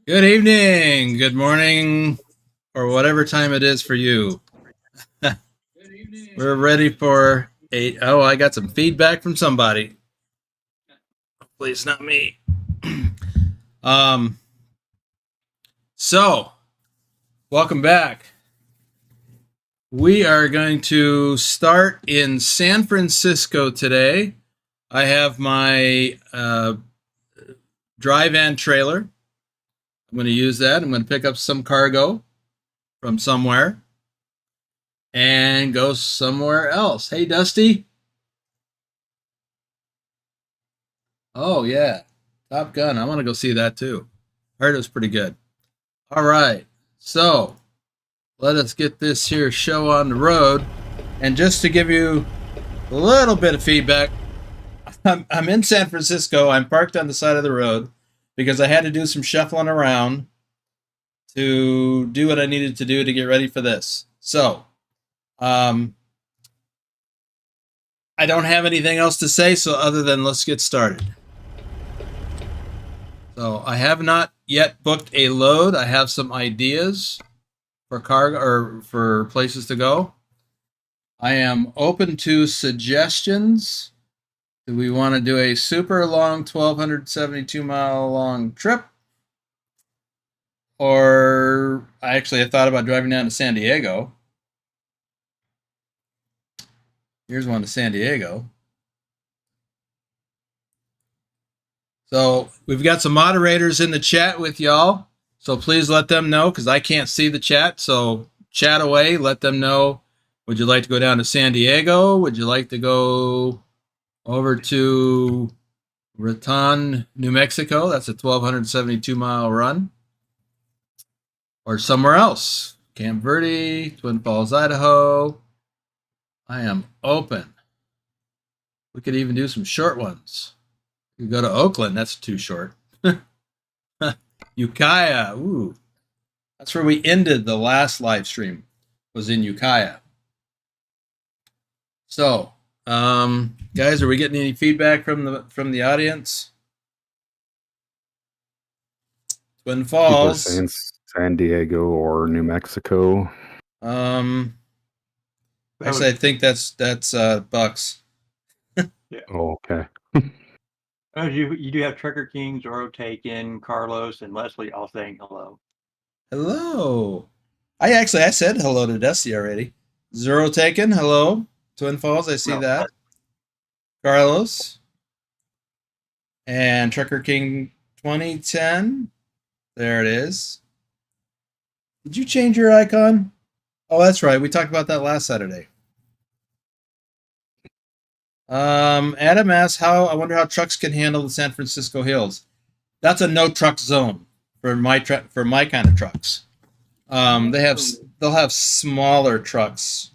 Good evening, good morning, or whatever time it is for you. We're ready for a. Oh, I got some feedback from somebody. Hopefully, it's not me. um. So, welcome back. We are going to start in San Francisco today. I have my dry van trailer. I'm going to use that. I'm going to pick up some cargo from somewhere and go somewhere else. Hey, Dusty. Oh, yeah. Top Gun. I want to go see that too. Heard it was pretty good. All right. So let us get this here show on the road. And just to give you a little bit of feedback, I'm in San Francisco. I'm parked on the side of the road because I had to do some shuffling around to do what I needed to do to get ready for this. So, I don't have anything else to say, so other than let's get started. So I have not yet booked a load. I have some ideas for cargo or for places to go. I am open to suggestions. Do we want to do a super long 1,272 mile long trip? Or I thought about driving down to San Diego. Here's one to San Diego. So we've got some moderators in the chat with y'all. So please let them know because I can't see the chat. So chat away. Let them know. Would you like to go down to San Diego? Would you like to go over to Raton, New Mexico? That's a 1,272 mile run. Or somewhere else. Camp Verde, Twin Falls, Idaho. I am open. We could even do some short ones. You go to Oakland. That's too short. Ukiah. Ooh. That's where we ended the last live stream. Was in Ukiah. So, guys, are we getting any feedback from the audience? Twin Falls. People are saying San Diego or New Mexico. Actually, I think that's Bucks. Yeah. Oh, okay. You do have Trucker King, Zoro Taken, Carlos, and Leslie all saying hello. Hello. I said hello to Dusty already. Zero Taken, hello. Twin Falls, I see that. Carlos. And Trucker King 2010. There it is. Did you change your icon? Oh, that's right. We talked about that last Saturday. Adam asks I wonder how trucks can handle the San Francisco hills. That's a no truck zone for my kind of trucks. They'll have smaller trucks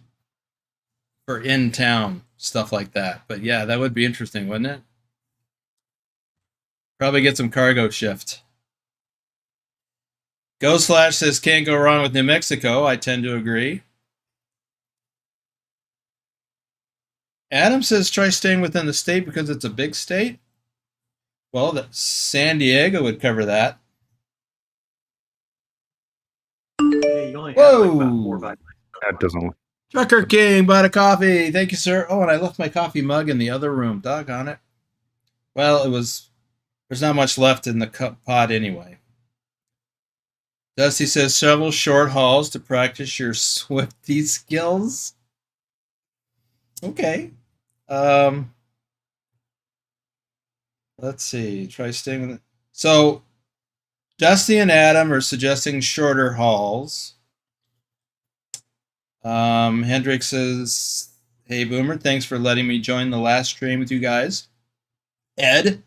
for in town stuff like that. But yeah, that would be interesting, wouldn't it? Probably get some cargo shift. Go Slash says can't go wrong with New Mexico. I tend to agree. Adam says try staying within the state because it's a big state. Well, San Diego would cover that. Yeah, you only have like about 4 or 5 That doesn't. Trucker King bought a coffee. Thank you, sir. Oh, and I left my coffee mug in the other room. Doggone it. Well, there's not much left in the cup pot anyway. Dusty says several short hauls to practice your Swifty skills. Okay. Let's see. Try staying with it. So, Dusty and Adam are suggesting shorter hauls. Hendrik says, hey, Boomer, thanks for letting me join the last stream with you guys. Ed,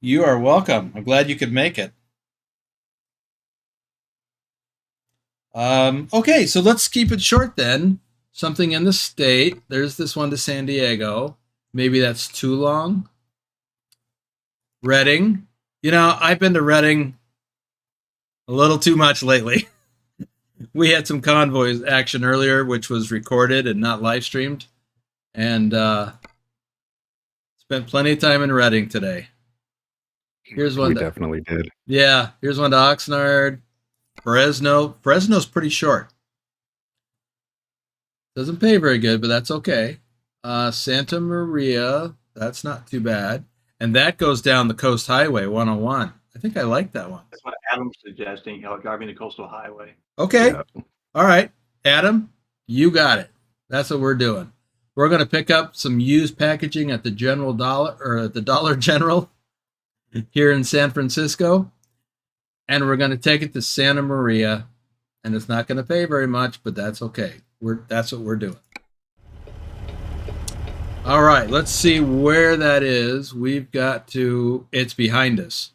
you are welcome. I'm glad you could make it. Okay, so let's keep it short then. Something in the state. There's this one to San Diego. Maybe that's too long. Reading. You know, I've been to Reading a little too much lately. We had some convoys action earlier, which was recorded and not live streamed. And spent plenty of time in Reading today. Here's one. We definitely did. Yeah, here's one to Oxnard. Fresno. Fresno's pretty short. Doesn't pay very good, but that's okay. Santa Maria, that's not too bad. And that goes down the Coast Highway 101. I think I like that one. That's what Adam's suggesting, driving the coastal highway. Okay. Yeah. All right. Adam, you got it. That's what we're doing. We're going to pick up some used packaging at the General Dollar or at the Dollar General here in San Francisco. And we're going to take it to Santa Maria. And it's not going to pay very much, but that's okay. That's what we're doing. All right, let's see where that is. We've got to, it's behind us.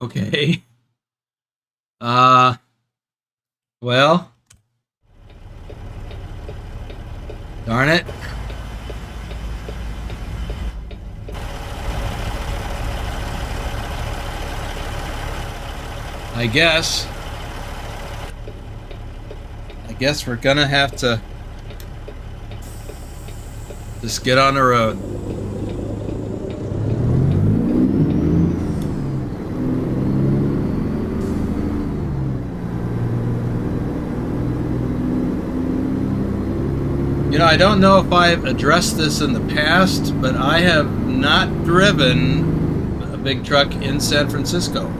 Okay. Well, darn it. I guess we're gonna have to just get on the road. You know, I don't know if I've addressed this in the past, but I have not driven a big truck in San Francisco.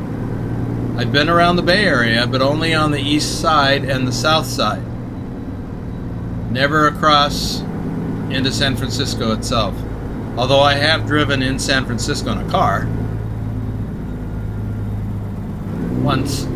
I've been around the Bay Area, but only on the east side and the south side. Never across into San Francisco itself. Although I have driven in San Francisco in a car. Once.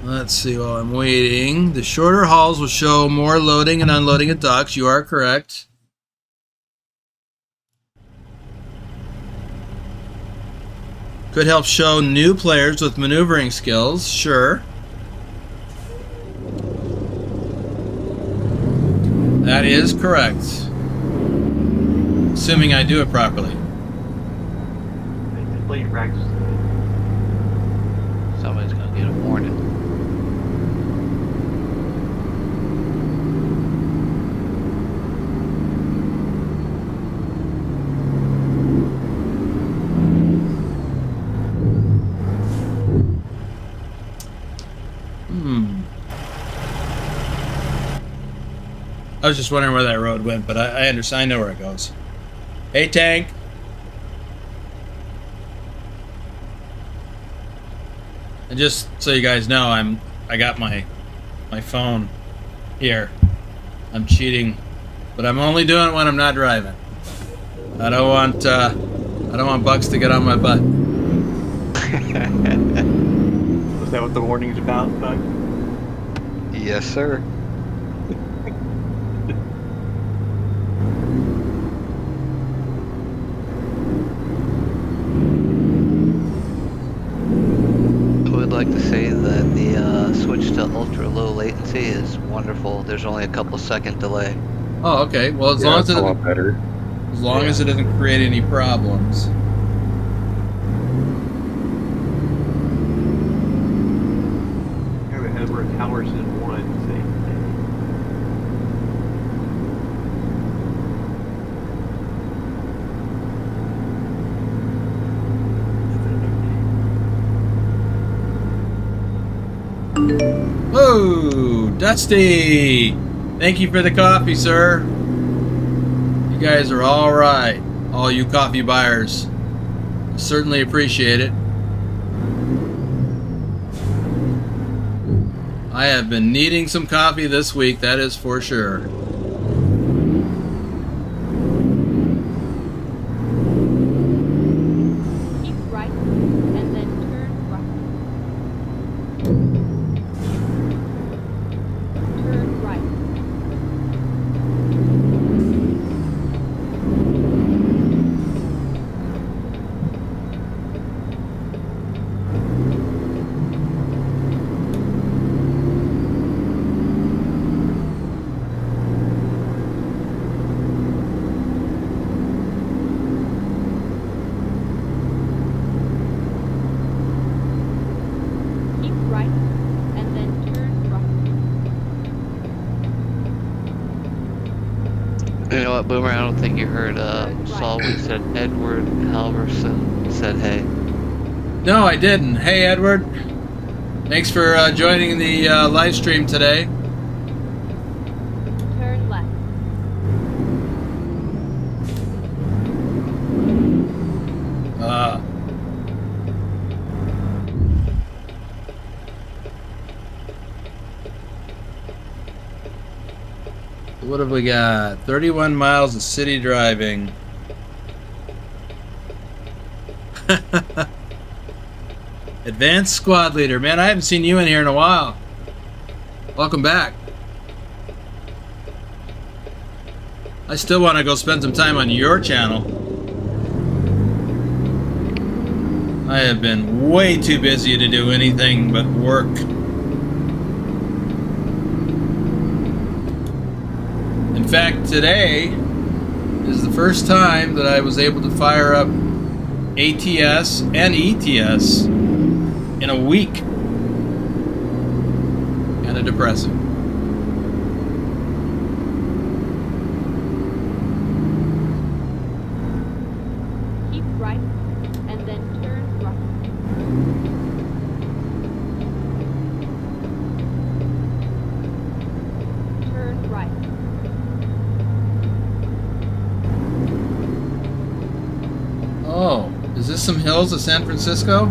Let's see while I'm waiting. The shorter hauls will show more loading and unloading at docks. You are correct. Could help show new players with maneuvering skills. Sure. That is correct. Assuming I do it properly. Playing practice. Somebody's gonna get a warning. I was just wondering where that road went, but I understand. I know where it goes. Hey, tank. And just so you guys know, I got my phone here. I'm cheating, but I'm only doing it when I'm not driving. I don't want Bucks to get on my butt. Was that what the warning's about, Buck? Yes, sir. Like to say that the switch to ultra low latency is wonderful. There's only a couple second delay. Oh, okay. Well, as long as it a lot better. As long as it doesn't create any problems. Edward Towers is one thing. Whoa, Dusty! Thank you for the coffee, sir. You guys are all right. All you coffee buyers. Certainly appreciate it. I have been needing some coffee this week, that is for sure. Keep right and then turn right. Turn right. what, Boomer? I don't think you heard Saul. We said Edward Halverson said hey. No, I didn't. Hey, Edward. Thanks for joining the live stream today. Turn left. What have we got? 31 miles of city driving. Advanced squad leader. Man, I haven't seen you in here in a while. Welcome back. I still want to go spend some time on your channel. I have been way too busy to do anything but work. In fact, today is the first time that I was able to fire up ATS and ETS in a week. Kind of depressing. Keep right, and then turn right. Turn right. Oh, is this some hills of San Francisco?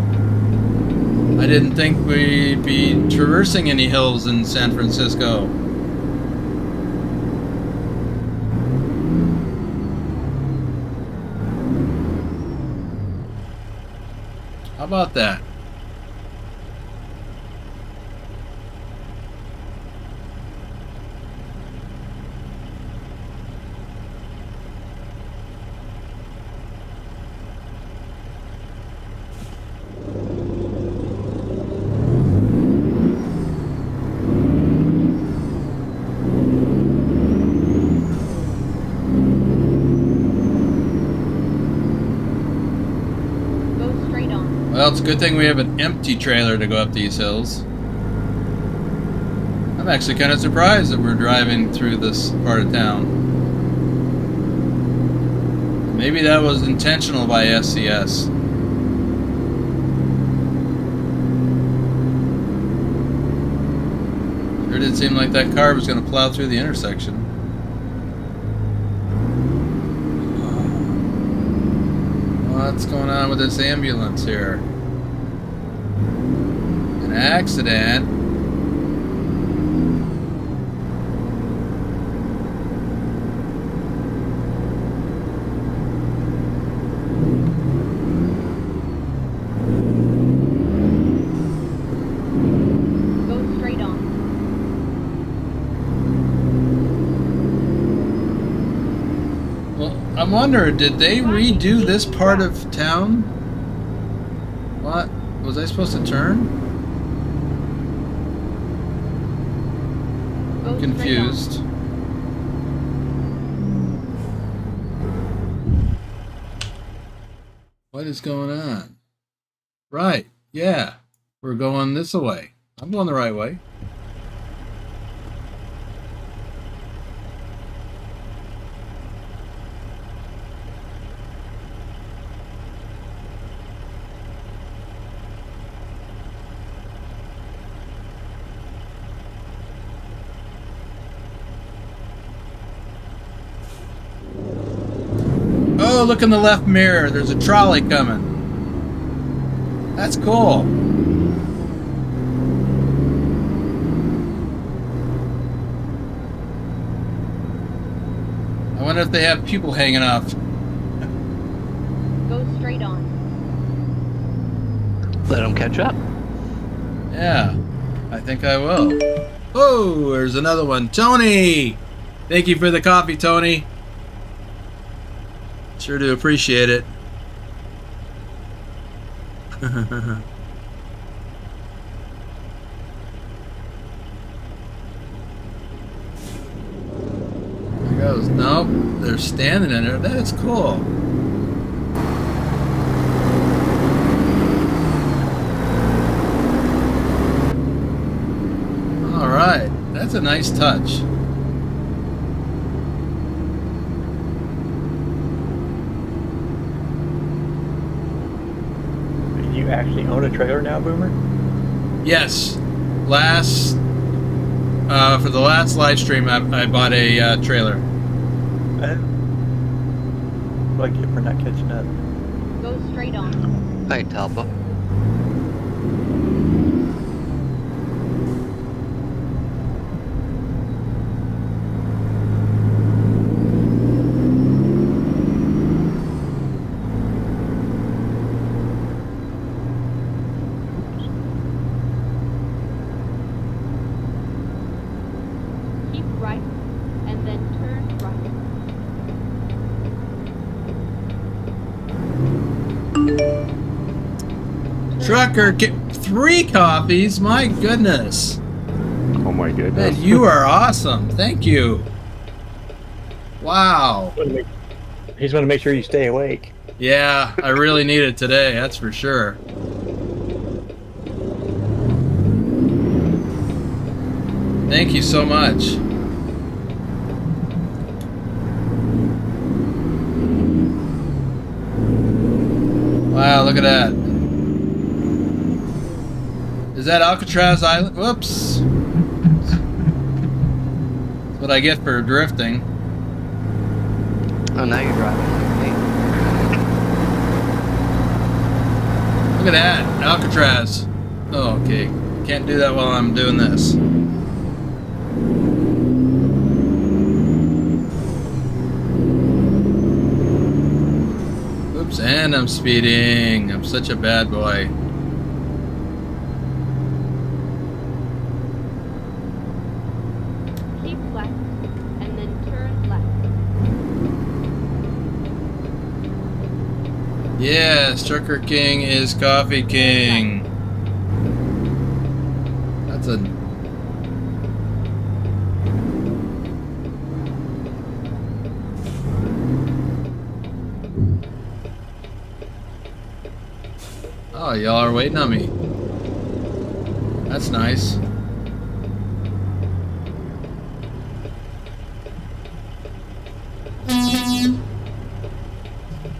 I didn't think we'd be traversing any hills in San Francisco. How about that? Go straight on. Well, it's a good thing we have an empty trailer to go up these hills. I'm actually kind of surprised that we're driving through this part of town. Maybe that was intentional by SCS. Sure did seem like that car was going to plow through the intersection. What's going on with this ambulance here? An accident. Go straight on. Well, I wonder, did they redo this part of town? What? Was I supposed to turn? Go I'm confused. What is going on? Right, yeah. We're going this way. I'm going the right way. Oh, look in the left mirror. There's a trolley coming. That's cool. I wonder if they have people hanging off. Go straight on. Let them catch up. Yeah, I think I will. Oh, there's another one. Tony! Thank you for the coffee, Tony. Sure do appreciate it. There goes. Nope, they're standing in there. That's cool. All right, that's a nice touch. you actually own a trailer now, Boomer? Yes. For the last live stream, I bought a trailer. What do I get for not catching up? Go straight on. Hey, Talpa. Keep right, and then turn right. Trucker, get 3 coffees? My goodness. Oh my goodness. Man, you are awesome. Thank you. Wow. He's going to make sure you stay awake. Yeah, I really need it today, that's for sure. Thank you so much. Wow, look at that. Is that Alcatraz Island? Whoops. That's what I get for drifting. Oh, now you're driving like me. Look at that, Alcatraz. Oh, okay. Can't do that while I'm doing this. Oops, and I'm speeding. I'm such a bad boy. Keep left, and then turn left. Yes, Trucker King is Coffee King. That's a... Oh, y'all are waiting on me. That's nice.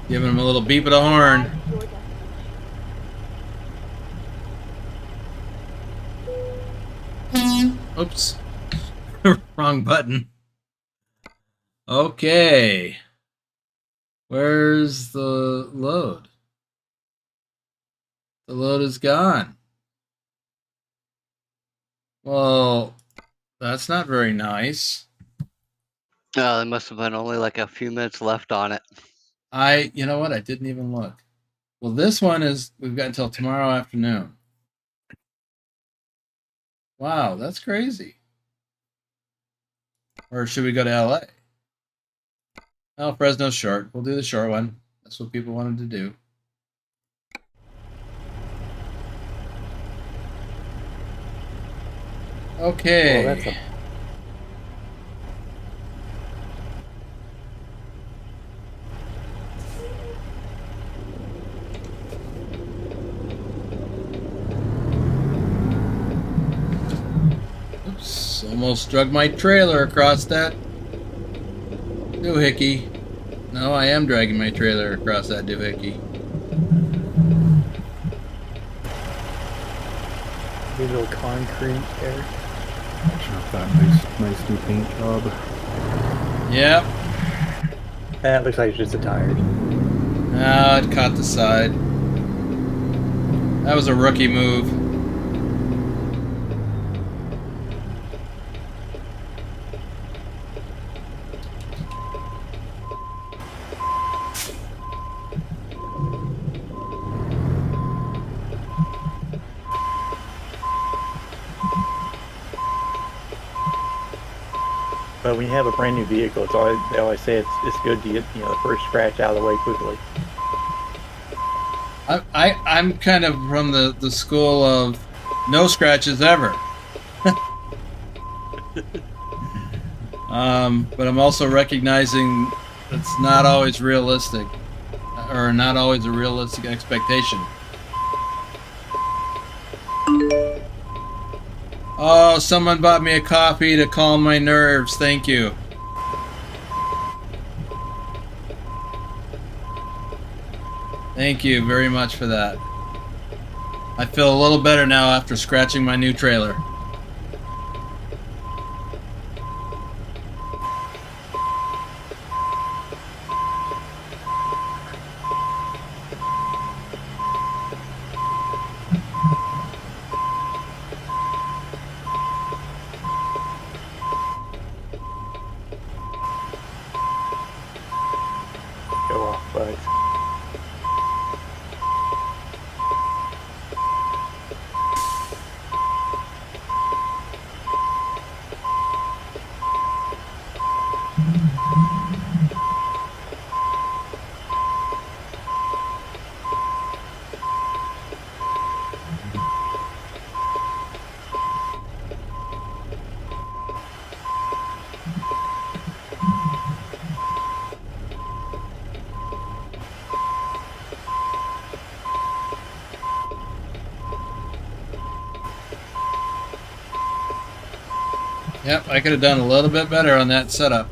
Giving him a little beep of the horn. Your destination. Oops. Wrong button. Okay. Where's the load? The load is gone. Well, that's not very nice. There must have been only like a few minutes left on it. You know what? I didn't even look. Well, this one is, we've got until tomorrow afternoon. Wow, that's crazy. Or should we go to LA? Oh, Fresno's short. We'll do the short one. That's what people wanted to do. Okay. Well, that's a... Oops, almost drug my trailer across that doohickey. No, I am dragging my trailer across that doohickey. These little concrete there. Shot that nice new paint job. Yep. That looks like it's just the tires. Ah, it caught the side. That was a rookie move. But when you have a brand new vehicle, it's always, they always say it's good to get the first scratch out of the way quickly. I'm kind of from the school of no scratches ever. But I'm also recognizing it's not always realistic, or not always a realistic expectation. Oh, someone bought me a coffee to calm my nerves. Thank you. Thank you very much for that. I feel a little better now after scratching my new trailer. Go off, buddy. Yep, I could have done a little bit better on that setup.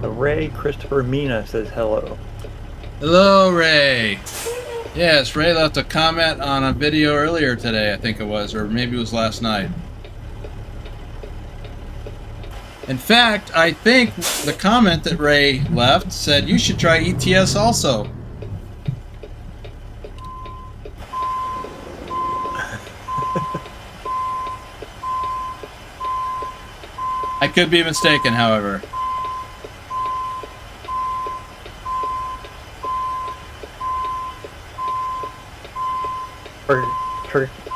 Ray Christopher Mina says hello. Hello, Ray. Yes, Ray left a comment on a video earlier today, I think it was, or maybe it was last night. In fact, I think the comment that Ray left said you should try ETS also. I could be mistaken, however.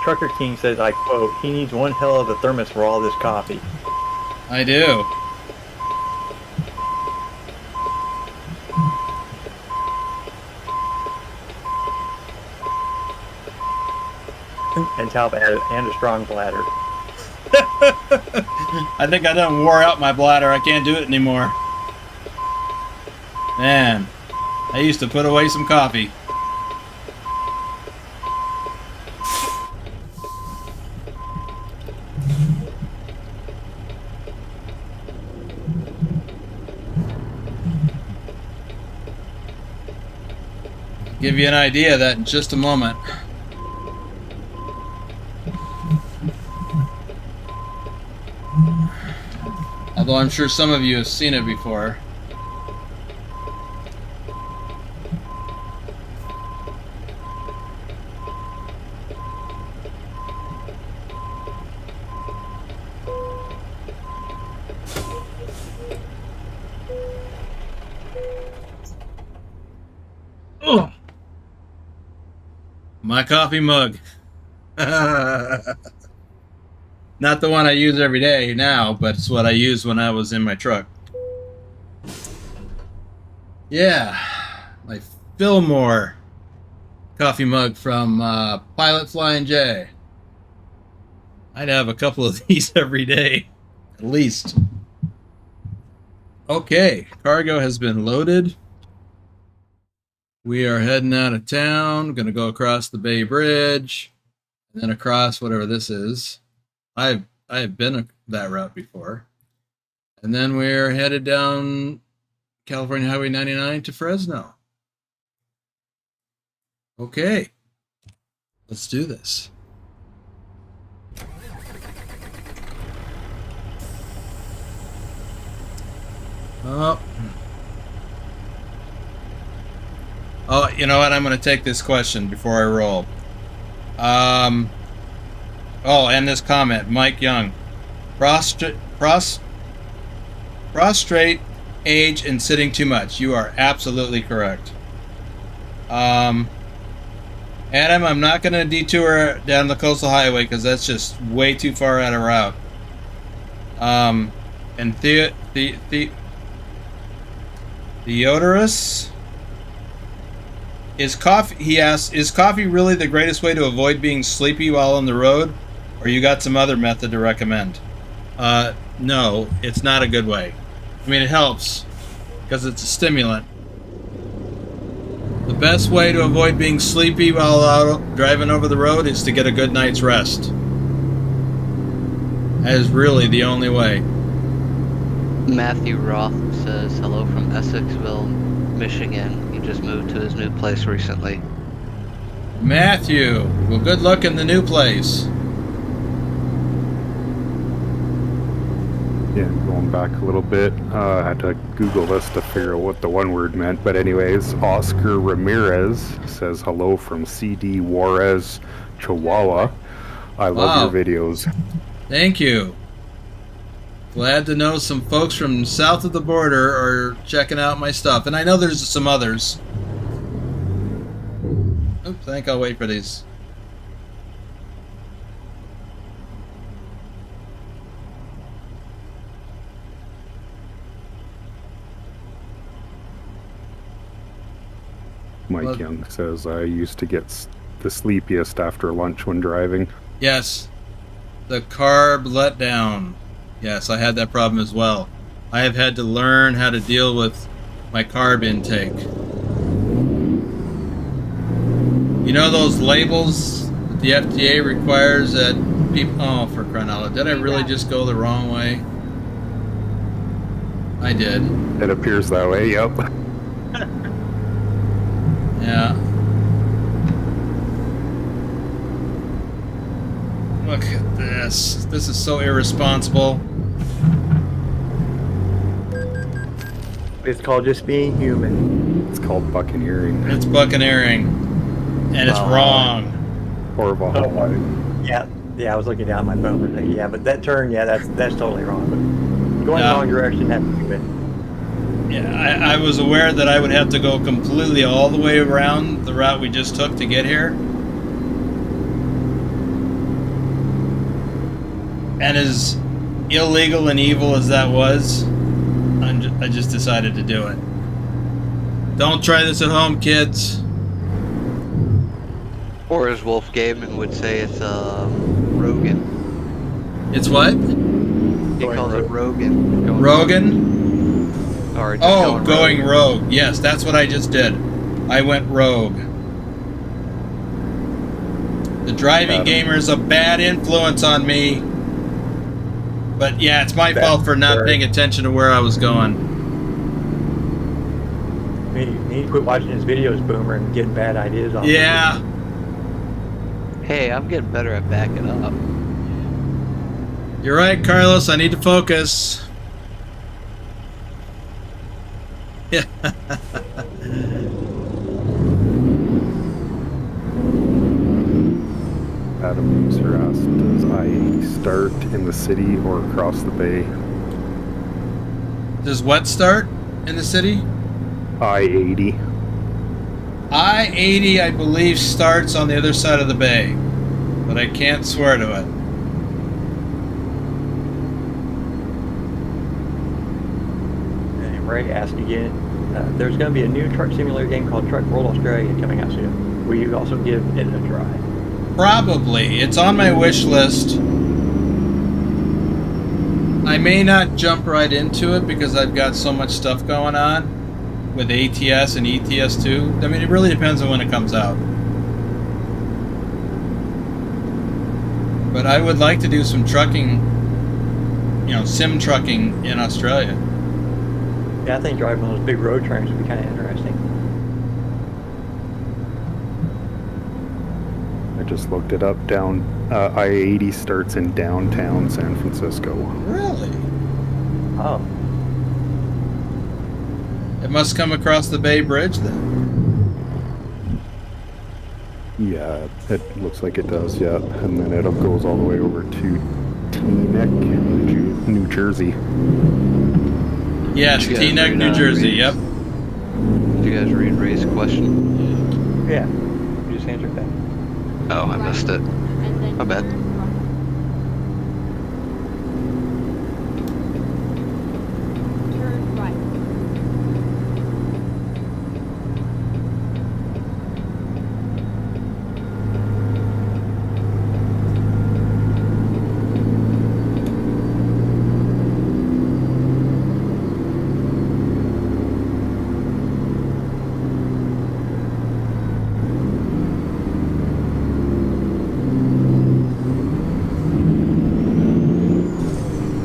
Trucker King says, I quote, he needs one hell of a thermos for all this coffee. I do. And top added, and a strong bladder. I think I done wore out my bladder. I can't do it anymore. Man, I used to put away some coffee. Give you an idea of that in just a moment. Although I'm sure some of you have seen it before. Oh, my coffee mug. Not the one I use every day now, but it's what I used when I was in my truck. Yeah, my Fillmore coffee mug from Pilot Flying J. I'd have a couple of these every day, at least. Okay, cargo has been loaded. We are heading out of town. Going to go across the Bay Bridge, and then across whatever this is. I have been that route before. And then we're headed down California Highway 99 to Fresno. Okay, let's do this. Oh, you know what? I'm going to take this question before I roll. Oh, and this comment, Mike Young. Prostrate, age, and sitting too much. You are absolutely correct. Adam, I'm not going to detour down the coastal highway because that's just way too far out of route. And Theodorus, is coffee? He asks, is coffee really the greatest way to avoid being sleepy while on the road, or you got some other method to recommend? No, it's not a good way. I mean, it helps because it's a stimulant. The best way to avoid being sleepy while out driving over the road is to get a good night's rest. That is really the only way. Matthew Roth says hello from Essexville, Michigan. He just moved to his new place recently. Matthew, well, good luck in the new place. Yeah, going back a little bit, I had to Google this to figure out what the one word meant. But anyways, Oscar Ramirez says hello from CD Juarez, Chihuahua. I love your videos. Thank you. Glad to know some folks from south of the border are checking out my stuff. And I know there's some others. Oops, I think I'll wait for these. Mike Young says, I used to get the sleepiest after lunch when driving. Yes. The carb letdown. Yes, I had that problem as well. I have had to learn how to deal with my carb intake. You know those labels that the FDA requires that people... Oh, for crying out loud. Did I really just go the wrong way? I did. It appears that way, yep. Yeah. Look at this. This is so irresponsible. It's called just being human. It's called buccaneering. It's buccaneering. And it's wrong. Horrible. Yeah, I was looking down at my phone for a second. Yeah, but that turn, yeah, that's totally wrong. But going the wrong direction, that's stupid. Yeah, I was aware that I would have to go completely all the way around the route we just took to get here. And as illegal and evil as that was, I just decided to do it. Don't try this at home, kids. Or as Wolf Gaming would say, it's Rogan. It's what? He calls it Rogan. Rogan? Or just Oh, going rogue. Yes, that's what I just did. I went rogue. The driving gamer is a bad influence on me. But yeah, it's my fault for not paying attention to where I was going. You need to quit watching his videos, Boomer, and getting bad ideas off. Yeah. Hey, I'm getting better at backing up. You're right, Carlos. I need to focus. Yeah. Adam User asked, does I start in the city or across the bay? Does what start in the city? I-80. I-80, I believe, starts on the other side of the bay, but I can't swear to it. And Ray asked again, there's going to be a new truck simulator game called Truck World Australia coming out soon. Will you also give it a try? Probably. It's on my wish list. I may not jump right into it because I've got so much stuff going on with ATS and ETS2. I mean, it really depends on when it comes out. But I would like to do some trucking, sim trucking in Australia. Yeah, I think driving those big road trains would be kind of interesting. I just looked it up. I-80 starts in downtown San Francisco. Really? Oh. It must come across the Bay Bridge then. Yeah, it looks like it does, yeah. And then it goes all the way over to Teaneck, New Jersey. Yes, Teaneck, New Jersey, yep. Did you guys read Ray's question? Yeah, you just answered that. Oh, I missed it. And then My bad. turn right.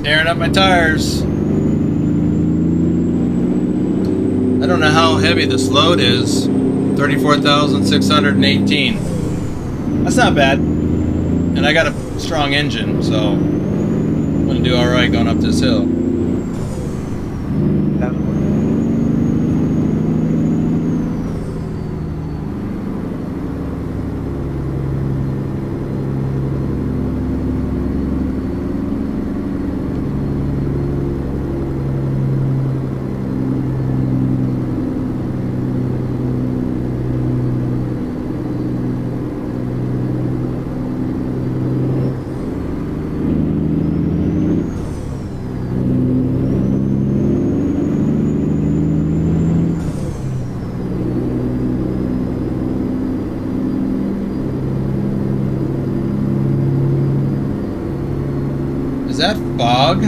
Airing up my tires. I don't know how heavy this load is. 34,618. That's not bad. And I got a strong engine, so I'm gonna do alright going up this hill. Is that fog?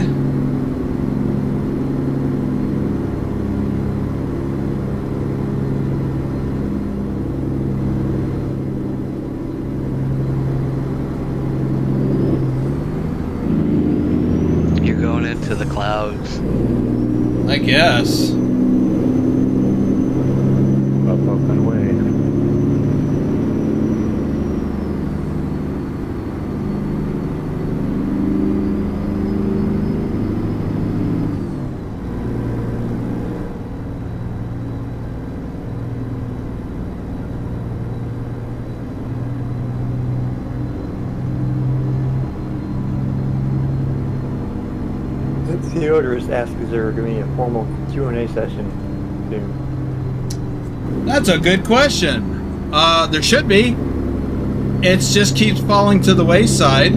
You're going into the clouds. I guess. Up and away. Theodorus asks, is there going to be a formal Q&A session soon? That's a good question. There should be. It just keeps falling to the wayside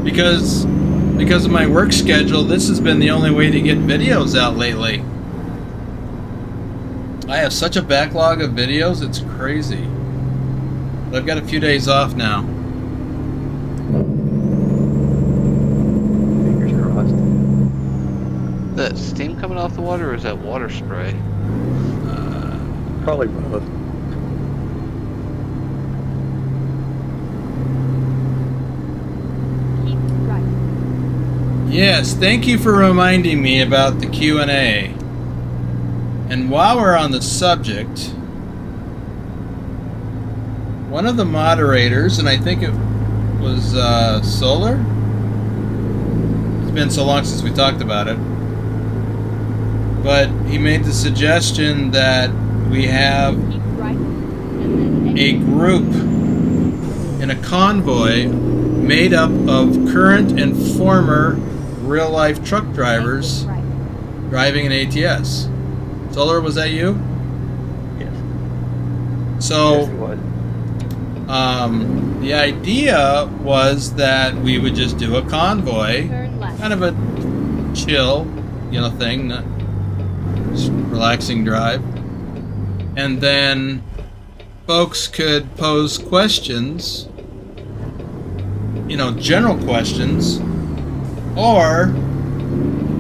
because of my work schedule. This has been the only way to get videos out lately. I have such a backlog of videos, it's crazy. But I've got a few days off now. Fingers crossed. Is that steam coming off the water, or is that water spray? Probably both. Keep right. Yes, thank you for reminding me about the Q&A. And while we're on the subject, one of the moderators, and I think it was Solar? It's been so long since we talked about it. But he made the suggestion that we have Keep right. And then a group in a convoy made up of current and former real-life truck drivers right. driving an ATS. Solar, was that you? Yes. So, Yes, it was. the idea was that we would just do a convoy, Turn left. kind of a chill, thing, not just relaxing drive. And then folks could pose questions, general questions, or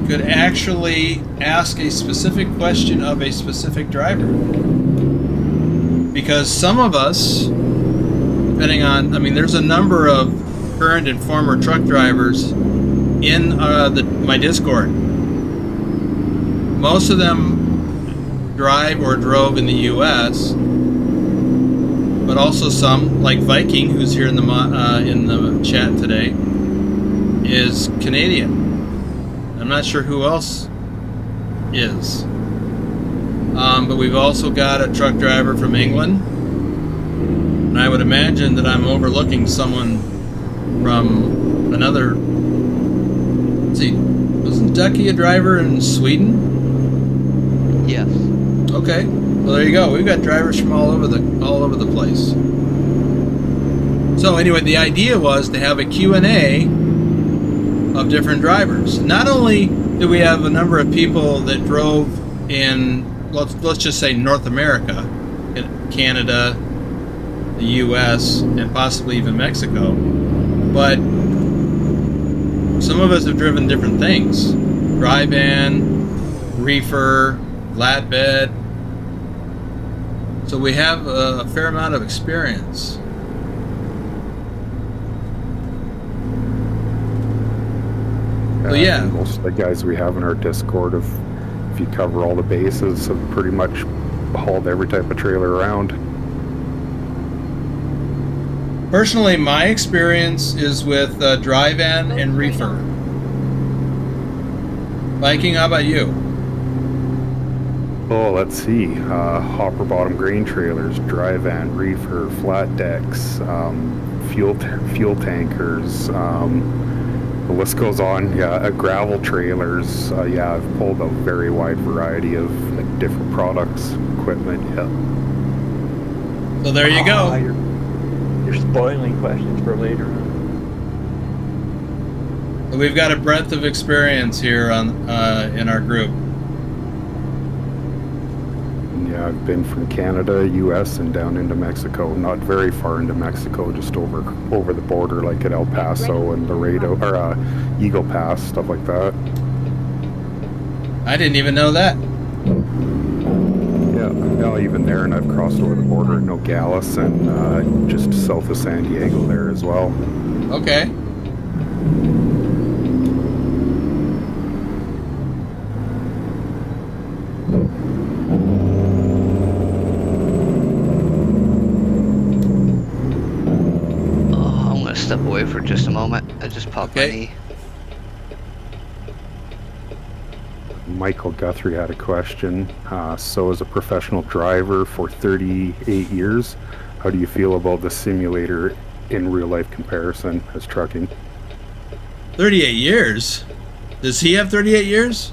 could actually ask a specific question of a specific driver. Because some of us, depending on, there's a number of current and former truck drivers in my Discord. Most of them drive or drove in the U.S., but also some, like Viking, who's here in the chat today, is Canadian. I'm not sure who else is. But we've also got a truck driver from England. And I would imagine that I'm overlooking someone from another... Let's see, wasn't Ducky a driver in Sweden? Yes. Okay, well there you go. We've got drivers from all over the place. So anyway, the idea was to have a Q&A of different drivers. Not only do we have a number of people that drove in, let's just say North America, in Canada, the U.S., and possibly even Mexico, but some of us have driven different things: dry van, reefer, flatbed. So we have a fair amount of experience. So yeah. And most of the guys we have in our Discord, if you cover all the bases, have pretty much hauled every type of trailer around. Personally, my experience is with dry van and reefer. Viking, how about you? Oh, let's see. Hopper bottom grain trailers, dry van, reefer, flat decks, fuel tankers. The list goes on. Yeah, gravel trailers. Yeah, I've pulled a very wide variety of different products, equipment. Yeah. So there you go. You're spoiling questions for later on. So we've got a breadth of experience here on in our group. Yeah, I've been from Canada, U.S., and down into Mexico. Not very far into Mexico, just over the border, like at El Paso and Laredo, or Eagle Pass, stuff like that. I didn't even know that. Yeah, no, even there, and I've crossed over the border at Nogales and just south of San Diego there as well. Okay. I'm gonna step away for just a moment. I just popped my knee. Michael Guthrie had a question. So as a professional driver for 38 years, how do you feel about the simulator in real life comparison as trucking? 38 years? Does he have 38 years?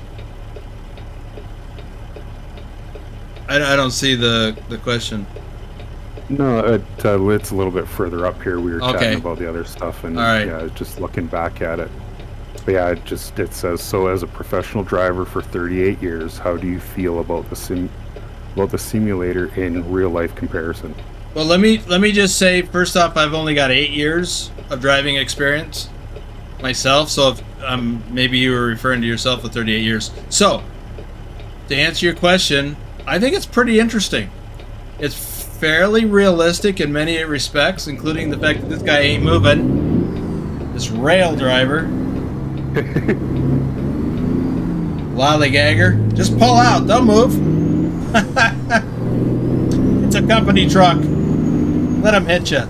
I don't see the question. No, it's a little bit further up here. We were chatting about the other stuff, and yeah, just looking back at it. But yeah, it says, so as a professional driver for 38 years, how do you feel about the simulator in real life comparison? Well, let me just say, first off, I've only got 8 years of driving experience myself, so if maybe you were referring to yourself with 38 years. So, to answer your question, I think it's pretty interesting. It's fairly realistic in many respects, including the fact that this guy ain't moving. This rail driver. Lollygagger. Just pull out, don't move. It's a company truck. Let him hit you.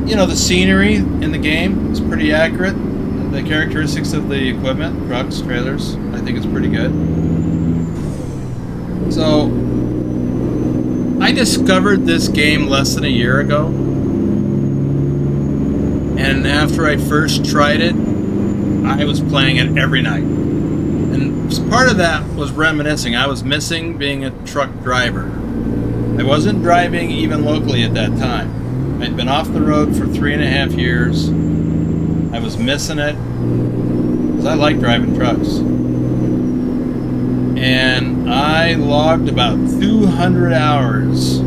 You know, the scenery in the game is pretty accurate. The characteristics of the equipment, trucks, trailers, I think it's pretty good. So, I discovered this game less than a year ago. And after I first tried it, I was playing it every night. And part of that was reminiscing. I was missing being a truck driver. I wasn't driving even locally at that time. I'd been off the road for 3.5 years. I was missing it because I like driving trucks. And I logged about 200 hours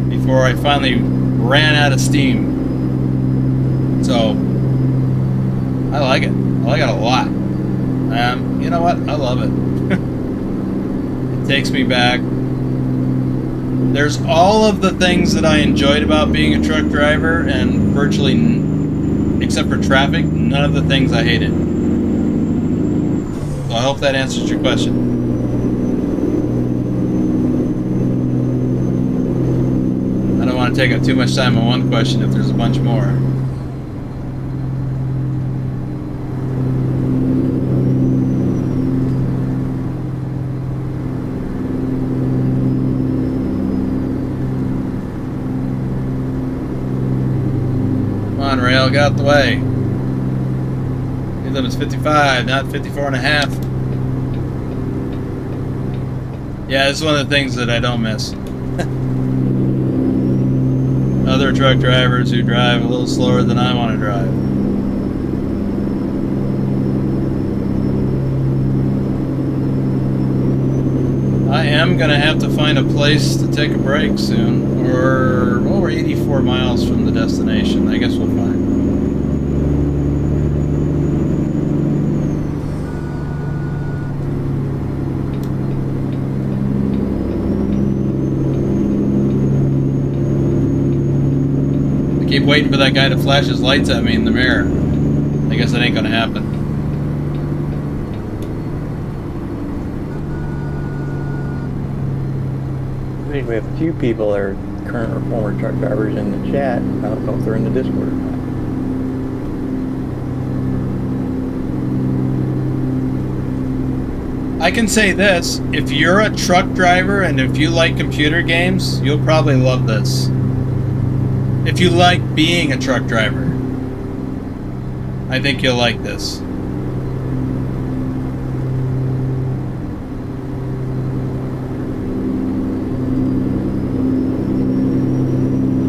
before I finally ran out of steam. So, I like it. I like it a lot. You know what? I love it. It takes me back. There's all of the things that I enjoyed about being a truck driver, and virtually, except for traffic, none of the things I hated. So I hope that answers your question. I don't want to take up too much time on one question if there's a bunch more. Rail, get out the way. Speed limit's 55, not 54.5. Yeah, it's one of the things that I don't miss. Other truck drivers who drive a little slower than I want to drive. I am going to have to find a place to take a break soon. We're 84 miles from the destination. I guess we'll find. keep waiting for that guy to flash his lights at me in the mirror. I guess that ain't gonna happen. I think we have a few people that are current or former truck drivers in the chat. I don't know if they're in the Discord or not. I can say this, if you're a truck driver and if you like computer games, you'll probably love this. If you like being a truck driver, I think you'll like this.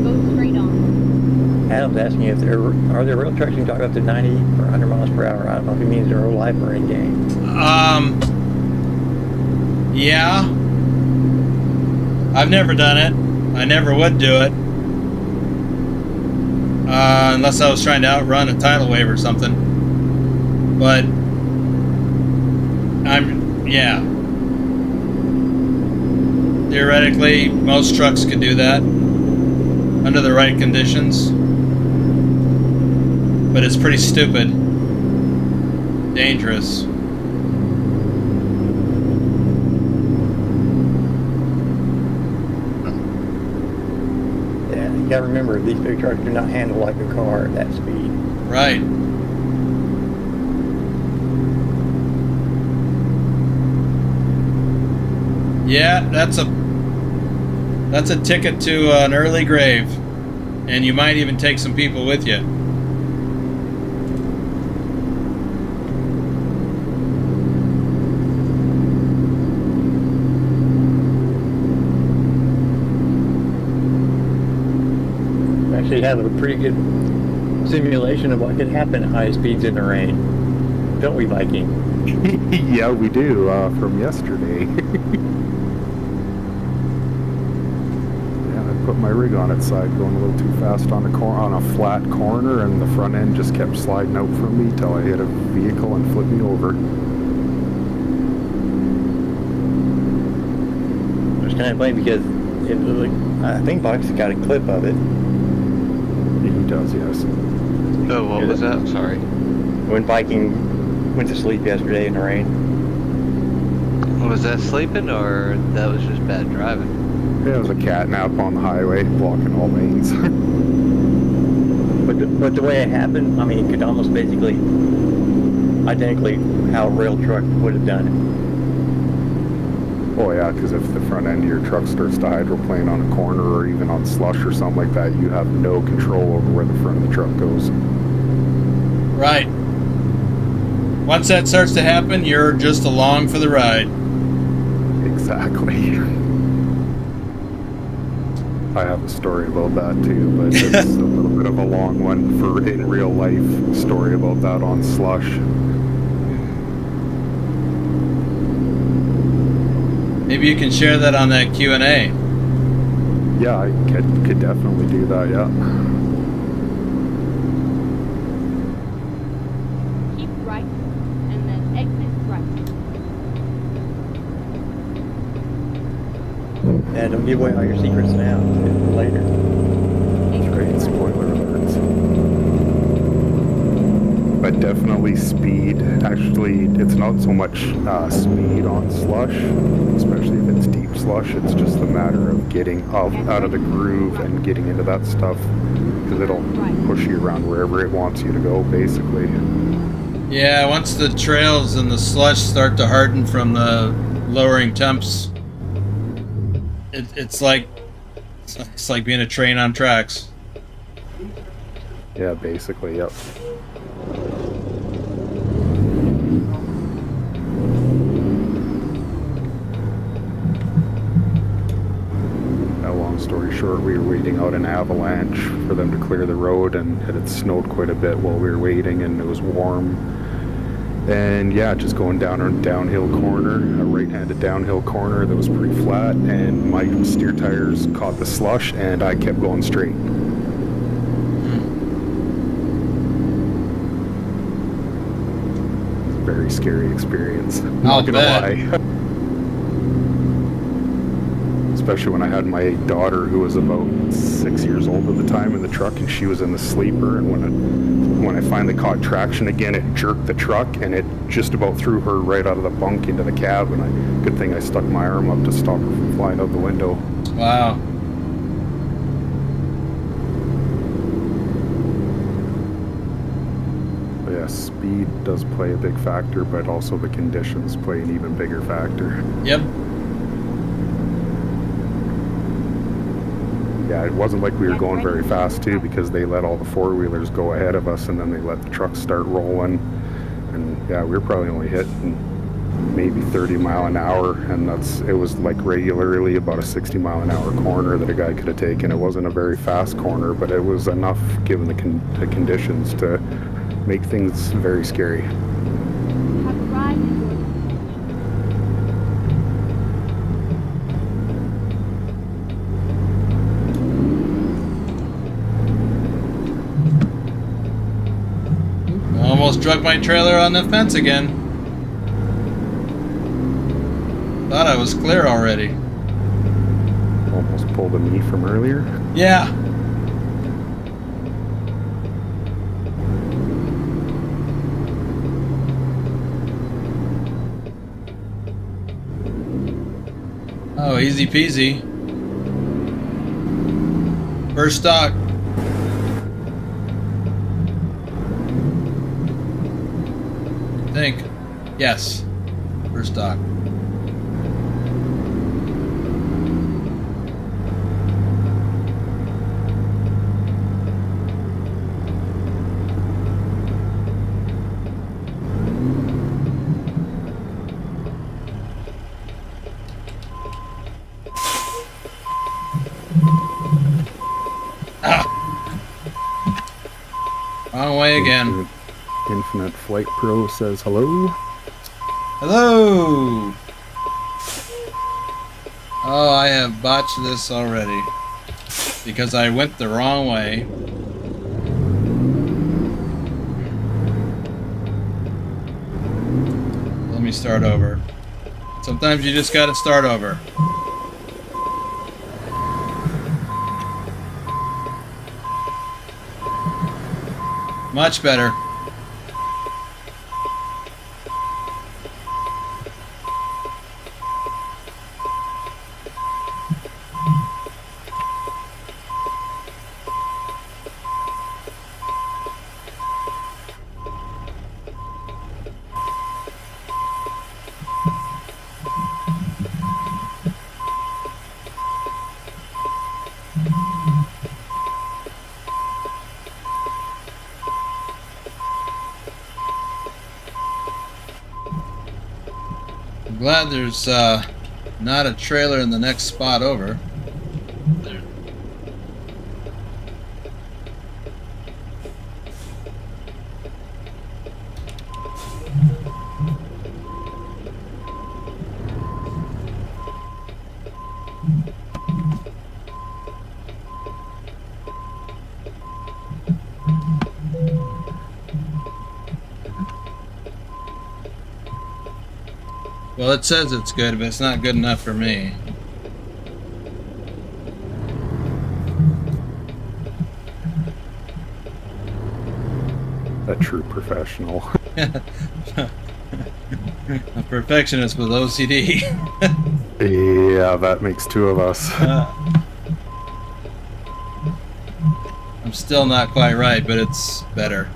Go straight on. Adam's asking if are there real trucks you can talk up to 90 or 100 miles per hour. I don't know if he means in real life or in game. Yeah. I've never done it. I never would do it. Unless I was trying to outrun a tidal wave or something. But yeah. Theoretically, most trucks could do that under the right conditions. But it's pretty stupid. Dangerous. Yeah, you gotta remember these big trucks do not handle like a car at that speed. Right. Yeah, that's a ticket to an early grave, and you might even take some people with you. Actually have a pretty good simulation of what could happen at high speeds in the rain. Don't we, Viking? Yeah, we do, from yesterday. Yeah, I put my rig on its side going a little too fast on a flat corner, and the front end just kept sliding out from me till I hit a vehicle and flipped me over. It's kind of funny because I think Box got a clip of it. He does, yes. Oh, what was that? Sorry. When Viking went to sleep yesterday in the rain. Was that sleeping or that was just bad driving? Yeah, it was a cat nap on the highway, blocking all lanes. But the way it happened, I mean, it could almost basically identically how a rail truck would have done it. Oh yeah, because if the front end of your truck starts to hydroplane on a corner or even on slush or something like that, you have no control over where the front of the truck goes. Right. Once that starts to happen, you're just along for the ride. Exactly. I have a story about that too, but it's a little bit of a long one for in real life story about that on slush. Maybe you can share that on that Q&A. Yeah, I could definitely do that, yeah. Keep right, and then exit right. Yeah, don't give away all your secrets now. Later. Great spoiler alerts. But definitely speed. Actually, it's not so much speed on slush, especially if it's deep slush. It's just a matter of getting out of the groove and getting into that stuff, because it'll push you around wherever it wants you to go, basically. Yeah, once the trails and the slush start to harden from the lowering temps, it's like being a train on tracks. Yeah, basically, yep. Long story short, we were waiting out an avalanche for them to clear the road, and it had snowed quite a bit while we were waiting, and it was warm. And yeah, just going down a downhill corner, a right-handed downhill corner that was pretty flat, and my steer tires caught the slush, and I kept going straight. Very scary experience. Not gonna lie. especially when I had my daughter who was about 6 years old at the time in the truck, and she was in the sleeper. And when I finally caught traction again, it jerked the truck, and it just about threw her right out of the bunk into the cab. And good thing I stuck my arm up to stop her from flying out the window. Wow. But yeah, speed does play a big factor, but also the conditions play an even bigger factor. Yep. Yeah, it wasn't like we were going very fast too, because they let all the four-wheelers go ahead of us, and then they let the trucks start rolling. And yeah, we were probably only hitting maybe 30 mile an hour, and it was like regularly about a 60 mile an hour corner that a guy could have taken. It wasn't a very fast corner, but it was enough given the conditions to make things very scary. Have arrived at your Almost drug my trailer on the fence again. Thought I was clear already. Almost pulled a me from earlier. Yeah. Oh, easy peasy. First stock. I think. Yes. First stock. Wrong way again. Infinite Flight Pro says hello. Hello! Oh, I have botched this already. Because I went the wrong way. Let me start over. Sometimes you just gotta start over. Much better. I'm glad there's not a trailer in the next spot over. Well, it says it's good, but it's not good enough for me. A true professional. A perfectionist with OCD. Yeah, that makes two of us. I'm still not quite right, but it's better.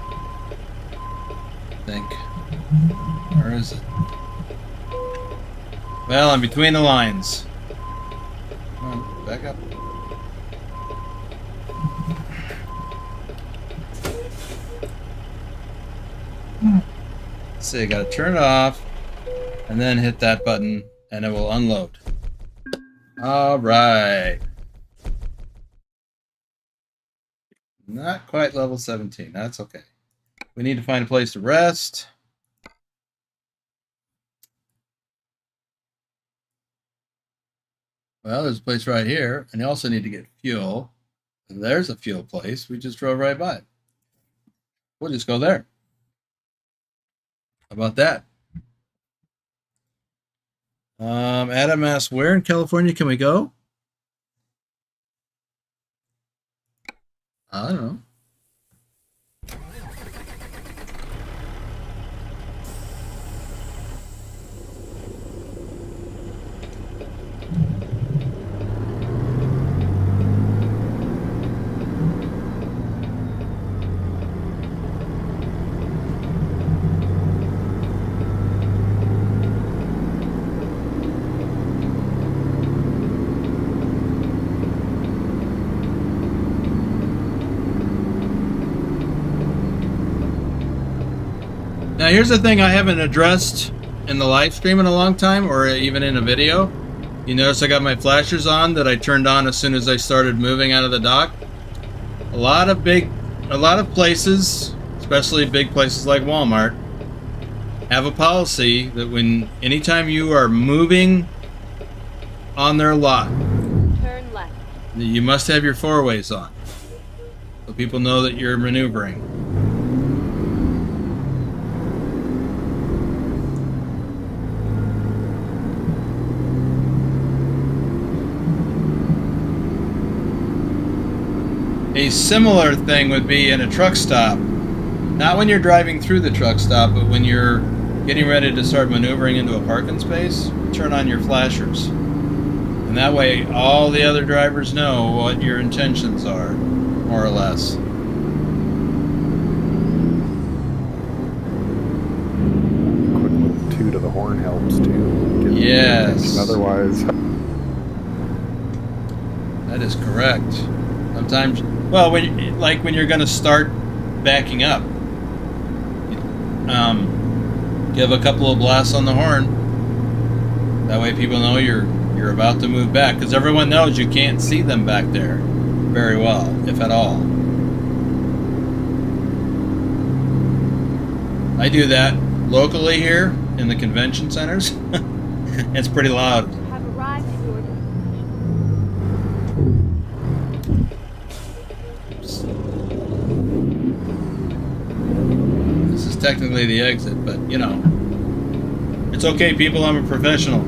I think. Where is it? Well, I'm between the lines. Come on, back up. Let's see, I gotta turn it off and then hit that button and it will unload. Alright. Not quite level 17, that's okay. We need to find a place to rest. Well, there's a place right here, and you also need to get fuel. And there's a fuel place. We just drove right by it. We'll just go there. How about that? Adam asks, where in California can we go? I don't know. Now here's the thing I haven't addressed in the live stream in a long time, or even in a video. You notice I got my flashers on that I turned on as soon as I started moving out of the dock. A lot of places, especially big places like Walmart, have a policy that anytime you are moving on their lot, Turn left. you must have your four-ways on, so people know that you're maneuvering. A similar thing would be in a truck stop. Not when you're driving through the truck stop, but when you're getting ready to start maneuvering into a parking space, turn on your flashers. And that way all the other drivers know what your intentions are, more or less. Quick little toot of the horn helps too. Get Yes. Otherwise, That is correct. Sometimes, well, when you're going to start backing up, give a couple of blasts on the horn. That way people know you're about to move back, because everyone knows you can't see them back there very well, if at all. I do that locally here in the convention centers. It's pretty loud. You have arrived at your destination. This is technically the exit, but you know, it's okay, people. I'm a professional.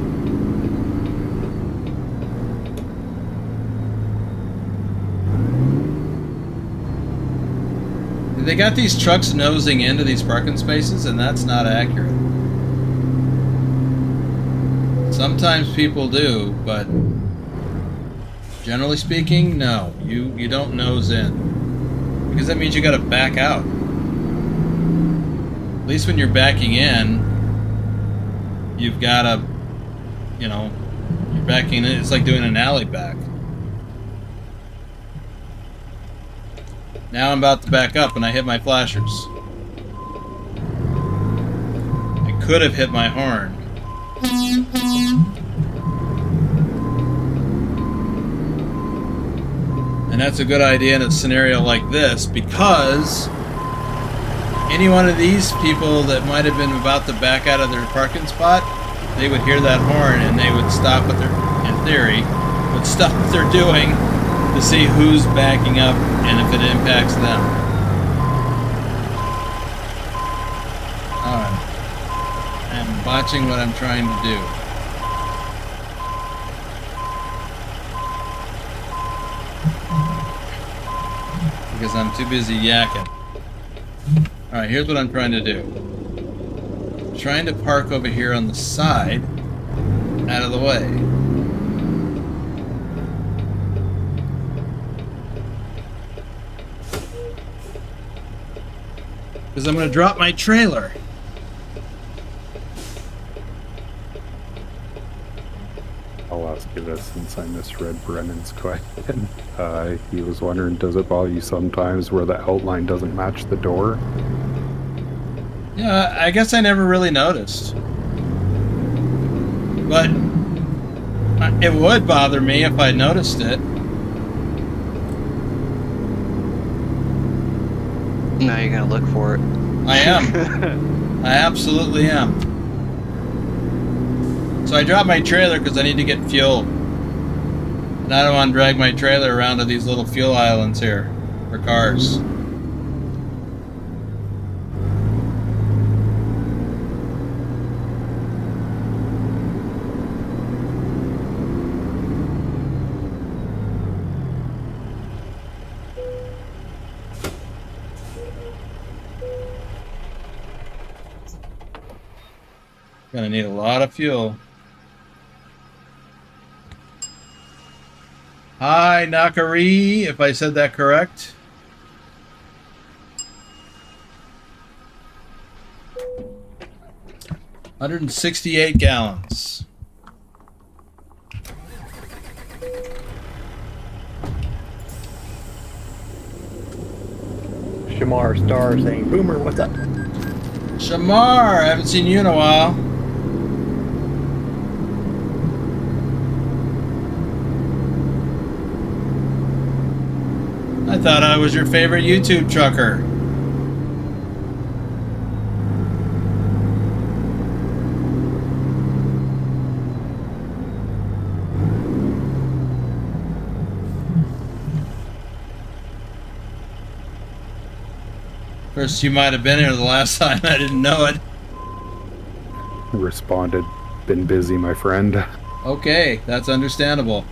They got these trucks nosing into these parking spaces, and that's not accurate. Sometimes people do, but generally speaking, no. You don't nose in, because that means you got to back out. At least when you're backing in, you've got to, you know, you're backing in. It's like doing an alley back. Now I'm about to back up and I hit my flashers. I could have hit my horn. And that's a good idea in a scenario like this, because any one of these people that might have been about to back out of their parking spot, they would hear that horn and they would stop what they're, in theory, would stop what they're doing to see who's backing up and if it impacts them. Alright. I'm watching what I'm trying to do. Because I'm too busy yakking. Alright, here's what I'm trying to do. I'm trying to park over here on the side, out of the way. Because I'm going to drop my trailer. I'll ask you this since I misread Brennan's question. He was wondering, does it bother you sometimes where the outline doesn't match the door? Yeah, I guess I never really noticed. But it would bother me if I noticed it. Now you're gonna look for it. I am. I absolutely am. So I dropped my trailer because I need to get fuel. And I don't want to drag my trailer around to these little fuel islands here for cars. Gonna need a lot of fuel. Hi, Nakari, if I said that correct. $168 gallons. Shamar Star saying, Boomer, what's up? Shamar, I haven't seen you in a while. I thought I was your favorite YouTube trucker. First, you might have been here the last time. I didn't know it. Responded, been busy, my friend. Okay, that's understandable.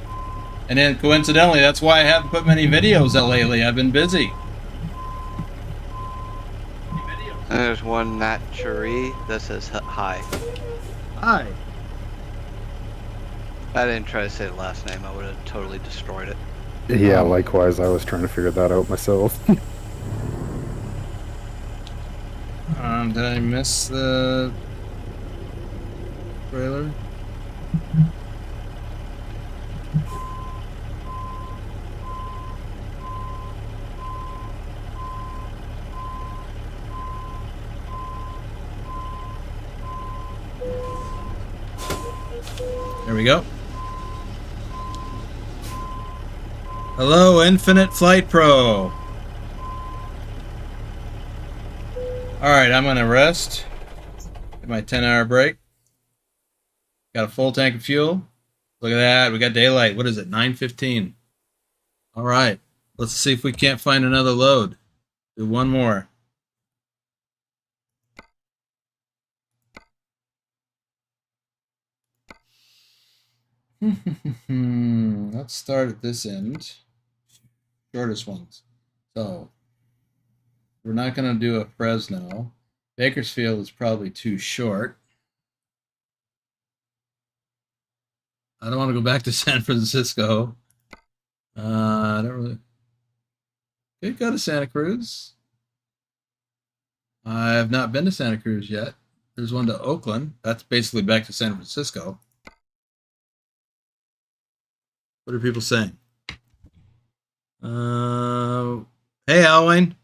And then coincidentally, that's why I haven't put many videos out lately. I've been busy. And there's one Nat Cherie that says hi. Hi. I didn't try to say the last name. I would have totally destroyed it. Yeah, likewise. I was trying to figure that out myself. Did I miss the trailer? There we go. Hello, Infinite Flight Pro. Alright, I'm gonna rest. Get my 10-hour break. Got a full tank of fuel. Look at that, we got daylight. What is it, 9:15? Alright, let's see if we can't find another load. Do one more. Let's start at this end. Shortest ones. So, we're not going to do a Fresno. Bakersfield is probably too short. I don't want to go back to San Francisco. I don't really. Could go to Santa Cruz. I have not been to Santa Cruz yet. There's one to Oakland. That's basically back to San Francisco. What are people saying? Hey, Alwyn.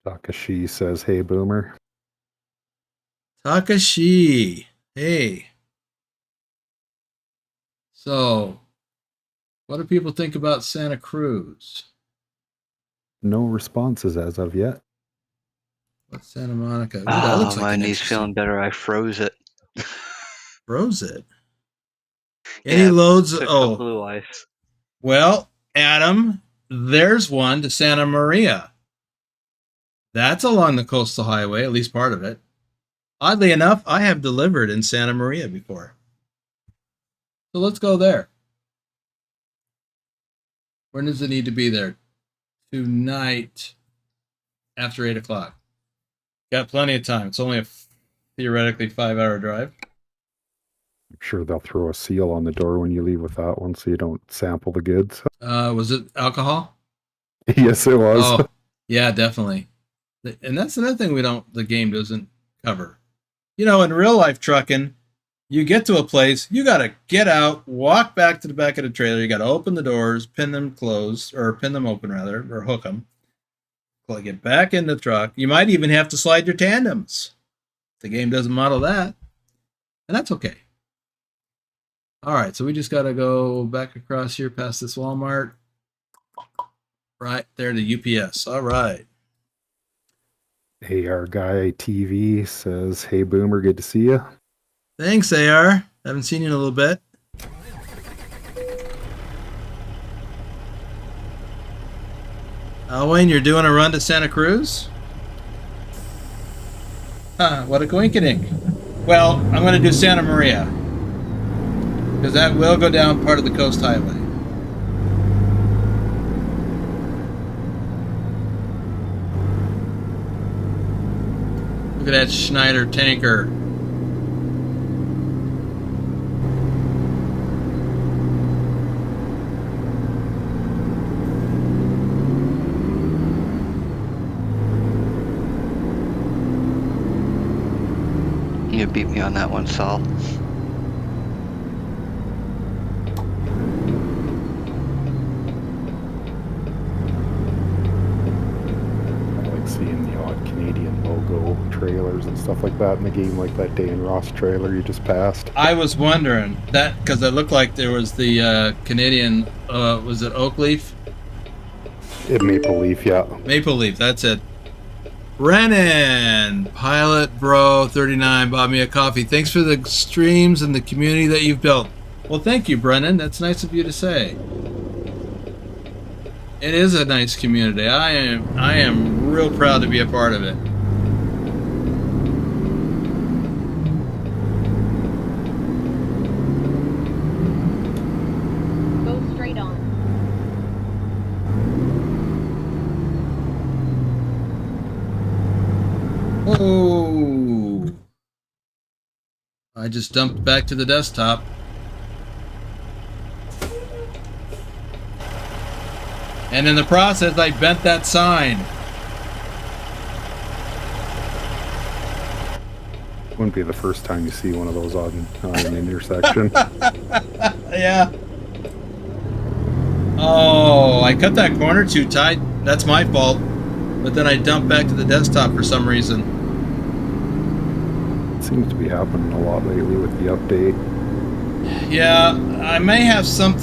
Takashi says, hey, Boomer. Takashi. Hey. So, what do people think about Santa Cruz? No responses as of yet. What's Santa Monica? Ooh, Oh, looks like my an knee's feeling better. I froze it. Froze it. Any Yeah, loads? took the Oh, blue ice. well, Adam, there's one to Santa Maria. That's along the coastal highway, at least part of it. Oddly enough, I have delivered in Santa Maria before. So let's go there. When does it need to be there? Tonight after 8 o'clock. Got plenty of time. It's only a theoretically 5-hour drive. I'm sure they'll throw a seal on the door when you leave with that one so you don't sample the goods. Was it alcohol? Yes, it was. Oh, yeah, definitely. And that's another thing the game doesn't cover. You know, in real life trucking, you get to a place, you got to get out, walk back to the back of the trailer. You got to open the doors, pin them closed, or pin them open rather, or hook them. Get back in the truck. You might even have to slide your tandems. The game doesn't model that. And that's okay. All right, so we just got to go back across here past this Walmart. Right there to UPS. All right. AR Guy TV says, hey, Boomer, good to see you. Thanks, AR. Haven't seen you in a little bit. Wayne, you're doing a run to Santa Cruz? Huh, what a coinkydink. Well, I'm going to do Santa Maria. Because that will go down part of the coast highway. at that Schneider tanker. You beat me on that one, Saul. I like seeing the odd Canadian logo trailers and stuff like that in the game, like that Day and Ross trailer you just passed. I was wondering that because it looked like there was the Canadian, was it Oak Leaf? Maple Leaf, yeah. Maple Leaf, that's it. Brennan, Pilot Bro 39 bought me a coffee. Thanks for the streams and the community that you've built. Well, thank you, Brennan. That's nice of you to say. It is a nice community. I am real proud to be a part of it. Go straight on. Oh! I just dumped back to the desktop. And in the process, I bent that sign. Wouldn't be the first time you see one of those on an intersection. Yeah. Oh, I cut that corner too tight. That's my fault. But then I dumped back to the desktop for some reason. It seems to be happening a lot lately with the update. Yeah, I may have some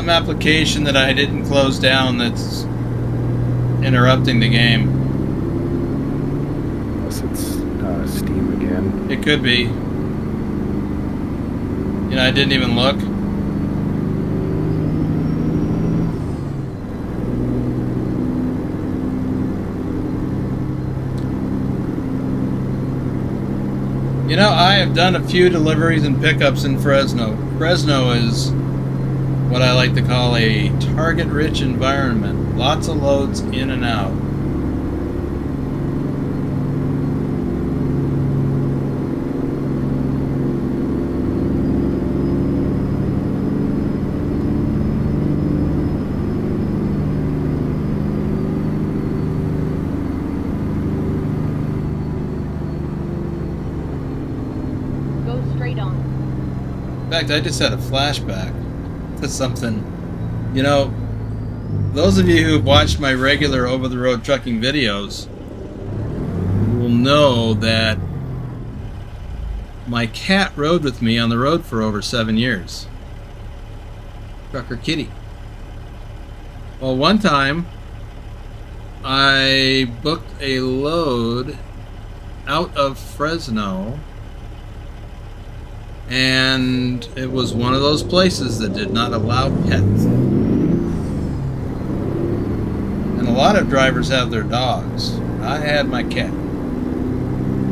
application that I didn't close down that's interrupting the game. Unless it's Steam again. It could be. You know, I didn't even look. You know, I have done a few deliveries and pickups in Fresno. Fresno is what I like to call a target-rich environment. Lots of loads in and out. Go straight on. In fact, I just had a flashback to something. You know, those of you who've watched my regular over-the-road trucking videos will know that my cat rode with me on the road for over 7 years. Trucker Kitty. Well, one time I booked a load out of Fresno, and it was one of those places that did not allow pets. And a lot of drivers have their dogs. I had my cat.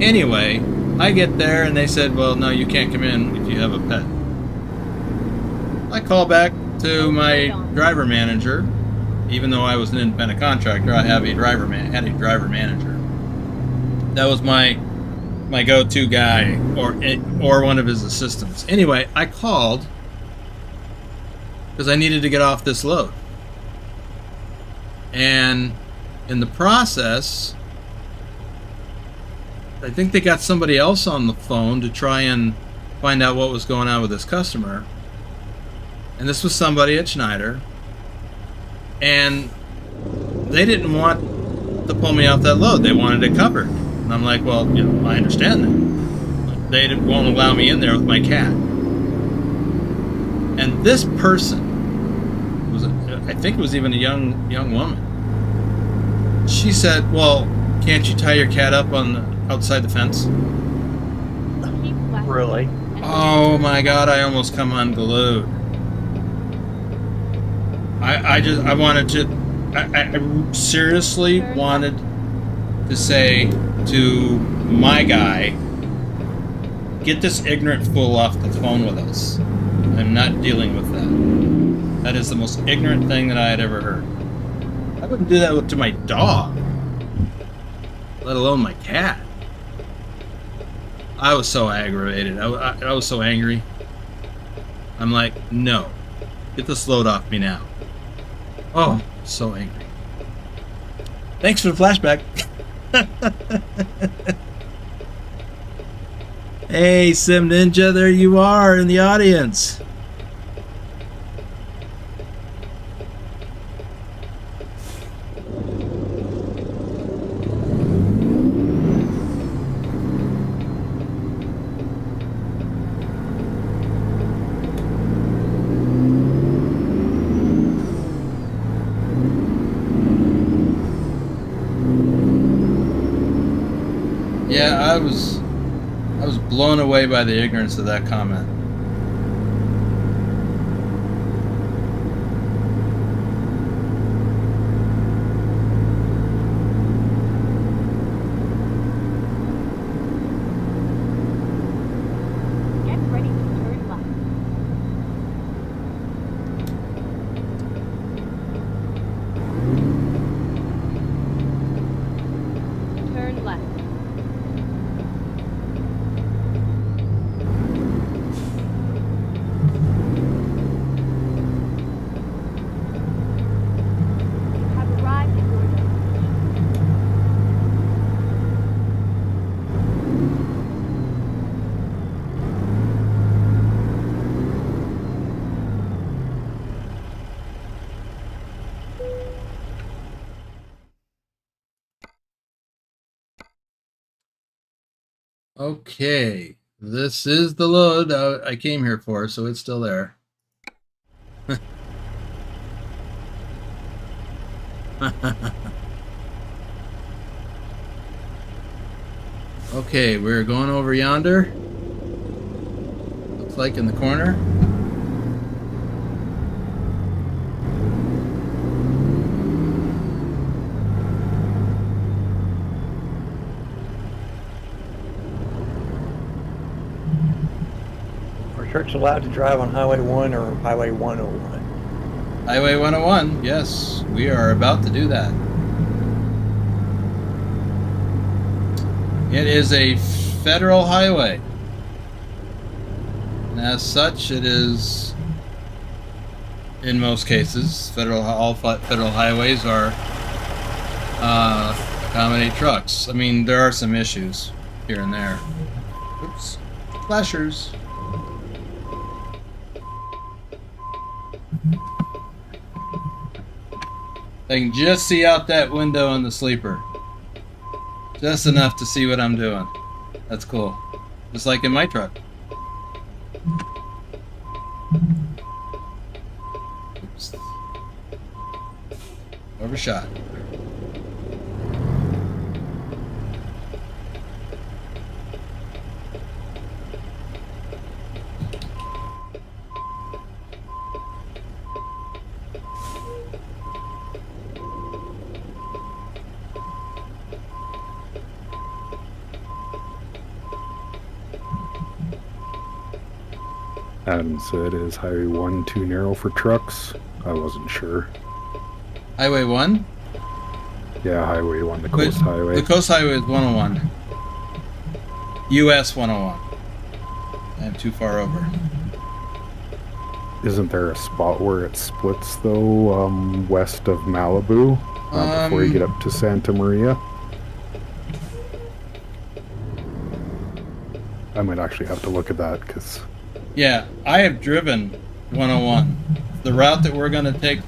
Anyway, I get there and they said, well, no, you can't come in if you have a pet. I call back to my driver manager. Even though I was an independent contractor, I have a driver manager. That was my go-to guy, or one of his assistants. Anyway, I called because I needed to get off this load. And in the process, I think they got somebody else on the phone to try and find out what was going on with this customer. And this was somebody at Schneider. And they didn't want to pull me off that load. They wanted it covered. And I'm like, well, you know, I understand that. They won't allow me in there with my cat. And this person was, I think it was even a young woman. She said, well, can't you tie your cat up outside the fence? Keep left. Really? Oh my God, I almost come unglued. I seriously wanted to say to my guy, get this ignorant fool off the phone with us. I'm not dealing with that. That is the most ignorant thing that I had ever heard. I wouldn't do that to my dog. let alone my cat. I was so aggravated. I was so angry. I'm like, no. Get this load off me now. Oh, so angry. Thanks for the flashback. Hey, Sim Ninja, there you are in the audience. Yeah, I was blown away by the ignorance of that comment. Get ready to turn left. Turn left. You have arrived at your destination. Okay, this is the load I came here for, so it's still there. Okay, we're going over yonder. Looks like in the corner. Are trucks allowed to drive on Highway 1 or Highway 101? Highway 101, yes, we are about to do that. It is a federal highway. And as such, it is, in most cases, all federal highways are accommodate trucks. I mean, there are some issues here and there. Oops, flashers. I can just see out that window in the sleeper. Just enough to see what I'm doing. That's cool. Just like in my truck. Oops. Overshot. Adam said, is Highway 1 too narrow for trucks? I wasn't sure. Highway 1? Yeah, Highway 1, the coast highway. The coast highway is 101. US 101. I'm too far over. Isn't there a spot where it splits, though, west of Malibu? Before you get up to Santa Maria? I might actually have to look at that, because... Yeah, I have driven 101. The route that we're going to take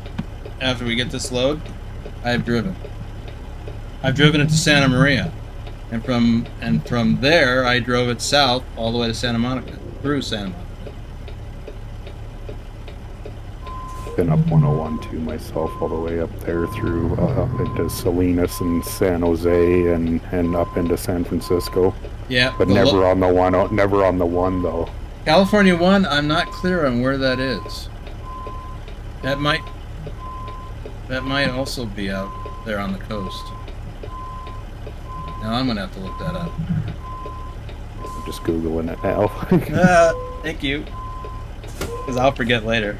after we get this load, I have driven. I've driven it to Santa Maria. And from there, I drove it south all the way to Santa Monica, through Santa Monica. Been up 101 too myself, all the way up there through up into Salinas and San Jose and up into San Francisco. Yeah, but never on the one. Never on the one though. California 1, I'm not clear on where that is. That might also be out there on the coast. Now I'm gonna have to look that up. I'm just Googling it now. Thank you. Because I'll forget later.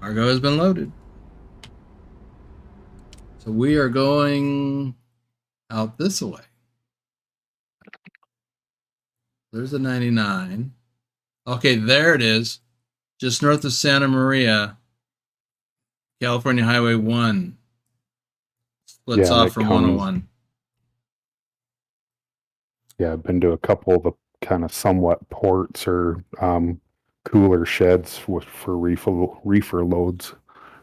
Cargo has been loaded. So we are going out this way. There's a 99. Okay, there it is. Just north of Santa Maria, California Highway 1. Splits Yeah, off it from comes- 101. Yeah, I've been to a couple of the kind of somewhat ports or cooler sheds for reefer loads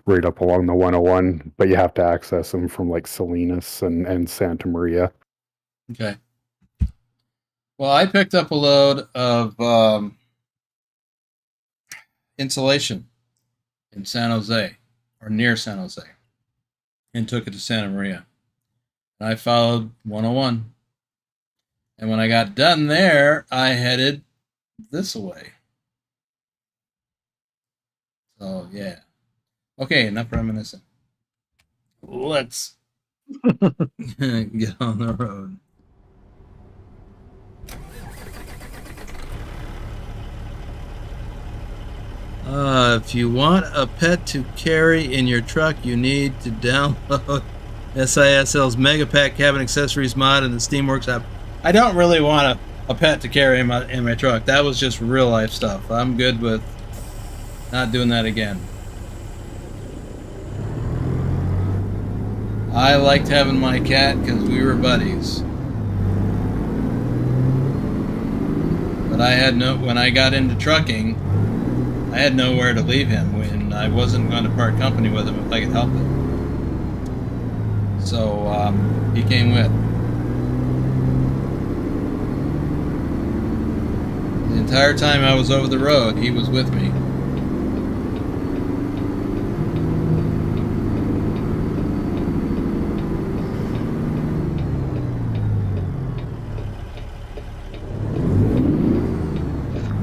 right up along the 101, but you have to access them from like Salinas and Santa Maria. Okay. Well, I picked up a load of insulation in San Jose, or near San Jose, and took it to Santa Maria. And I followed 101. And when I got done there, I headed this way. So, yeah. Okay, enough reminiscing. Let's get on the road. If you want a pet to carry in your truck, you need to download SISL's Mega Pack Cabin Accessories mod in the Steamworks app. I don't really want a pet to carry in my truck. That was just real life stuff. I'm good with not doing that again. I liked having my cat because we were buddies. But I had when I got into trucking, I had nowhere to leave him when I wasn't going to part company with him if I could help it. So he came with. The entire time I was over the road, he was with me.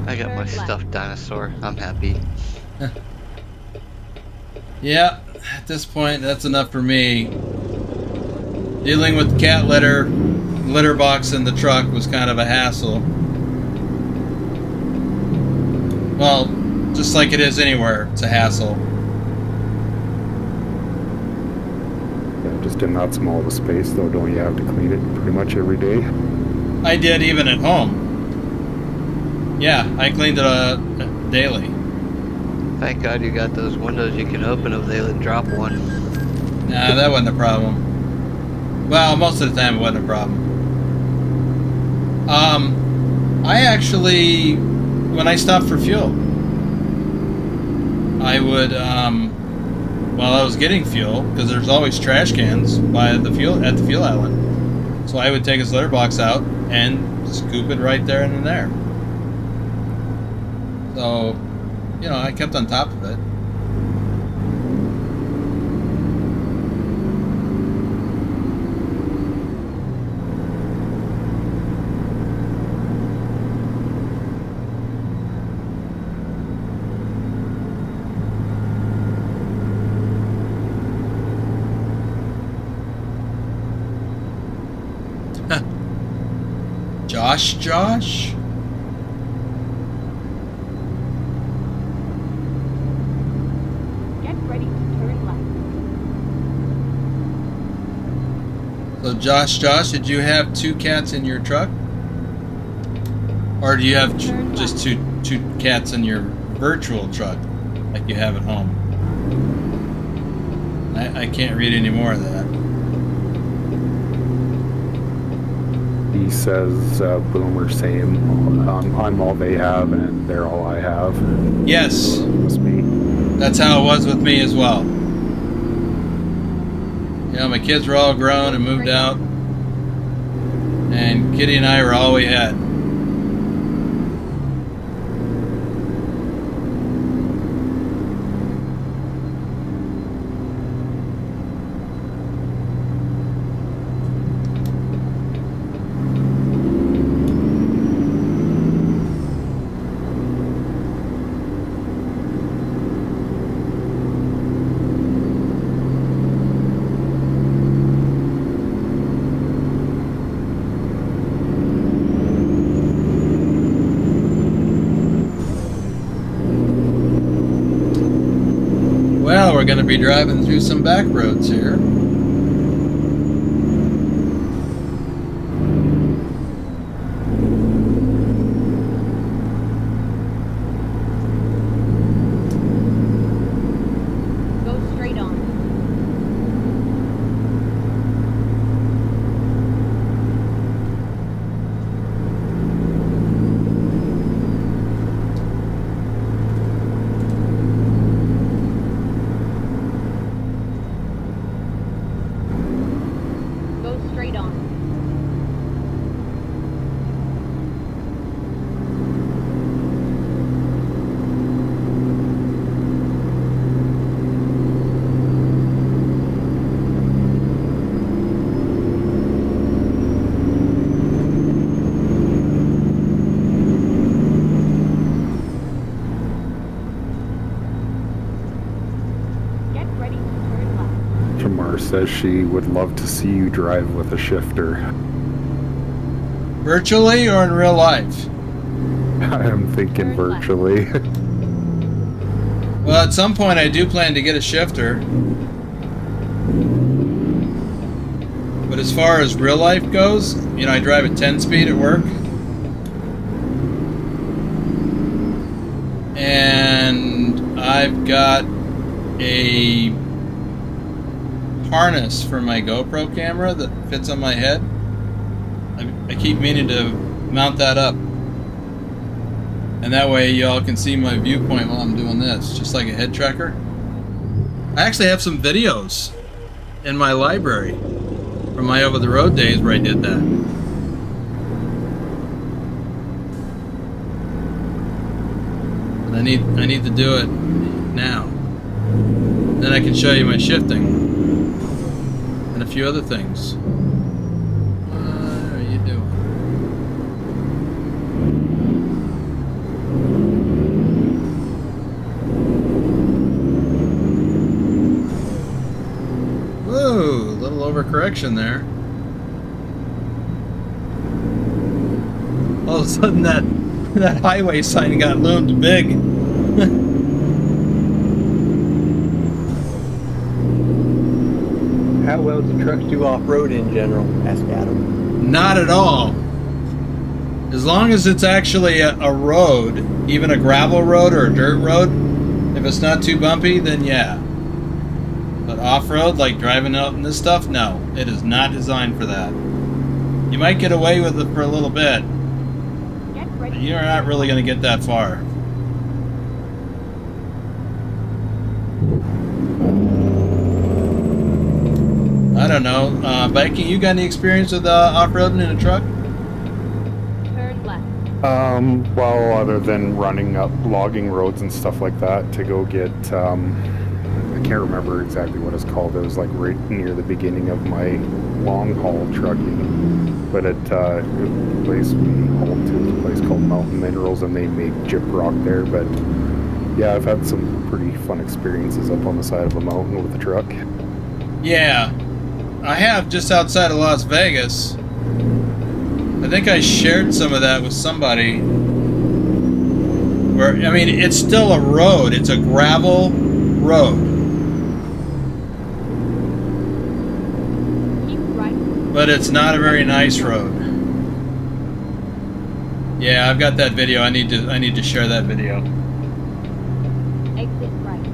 I got my stuffed dinosaur. I'm happy. Yeah, at this point, that's enough for me. Dealing with cat litter box in the truck was kind of a hassle. Well, just like it is anywhere, it's a hassle. Yeah, just in that small of a space, though, don't you have to clean it pretty much every day? I did even at home. Yeah, I cleaned it daily. Thank God you got those windows you can open if they would drop one. Nah, that wasn't a problem. Well, most of the time it wasn't a problem. I actually, when I stopped for fuel, I would, while I was getting fuel, because there's always trash cans by the fuel at the fuel island, so I would take his litter box out and scoop it right there and there. So, you know, I kept on top of it. Josh? Get ready to turn left. So Josh, did you have 2 cats in your truck? Or do you have just two cats in your virtual truck, like you have at home? I can't read any more of that. He says, Boomer saying, I'm all they have and they're all I have. Yes, So it must be. that's how it was with me as well. Yeah, my kids were all grown and moved out, and Kitty and I were all we had. Well, we're going to be driving through some back roads here. Go straight on. Go straight on. Get ready to turn left. Tamar says she would love to see you drive with a shifter. Virtually or in real life? I'm thinking Turn left. virtually. Well, at some point I do plan to get a shifter. But as far as real life goes, you know, I drive a 10-speed at work. And I've got a harness for my GoPro camera that fits on my head. I keep meaning to mount that up. And that way y'all can see my viewpoint while I'm doing this, just like a head tracker. I actually have some videos in my library from my over-the-road days where I did that. But I need to do it now. Then I can show you my shifting and a few other things. What are you doing? Whoa, little overcorrection there. All of a sudden that highway sign got loomed big. How well do trucks do off-road in general? Ask Adam. Not at all. As long as it's actually a road, even a gravel road or a dirt road, if it's not too bumpy, then yeah. But off-road, like driving out in this stuff, no. It is not designed for that. You might get away with it for a little bit, Get ready. but you're not really going to get that far. I don't know. Viking, you got any experience with off-roading in a truck? Turn left. Well, other than running up logging roads and stuff like that to go get, I can't remember exactly what it's called. It was like right near the beginning of my long haul trucking. But at the place we hauled to is a place called Mountain Minerals, and they make gyprock there. But yeah, I've had some pretty fun experiences up on the side of a mountain with a truck. Yeah, I have just outside of Las Vegas. I think I shared some of that with somebody. Where, I mean, it's still a road. It's a gravel road. Keep right. But it's not a very nice road. Yeah, I've got that video. I need to share that video. Exit right.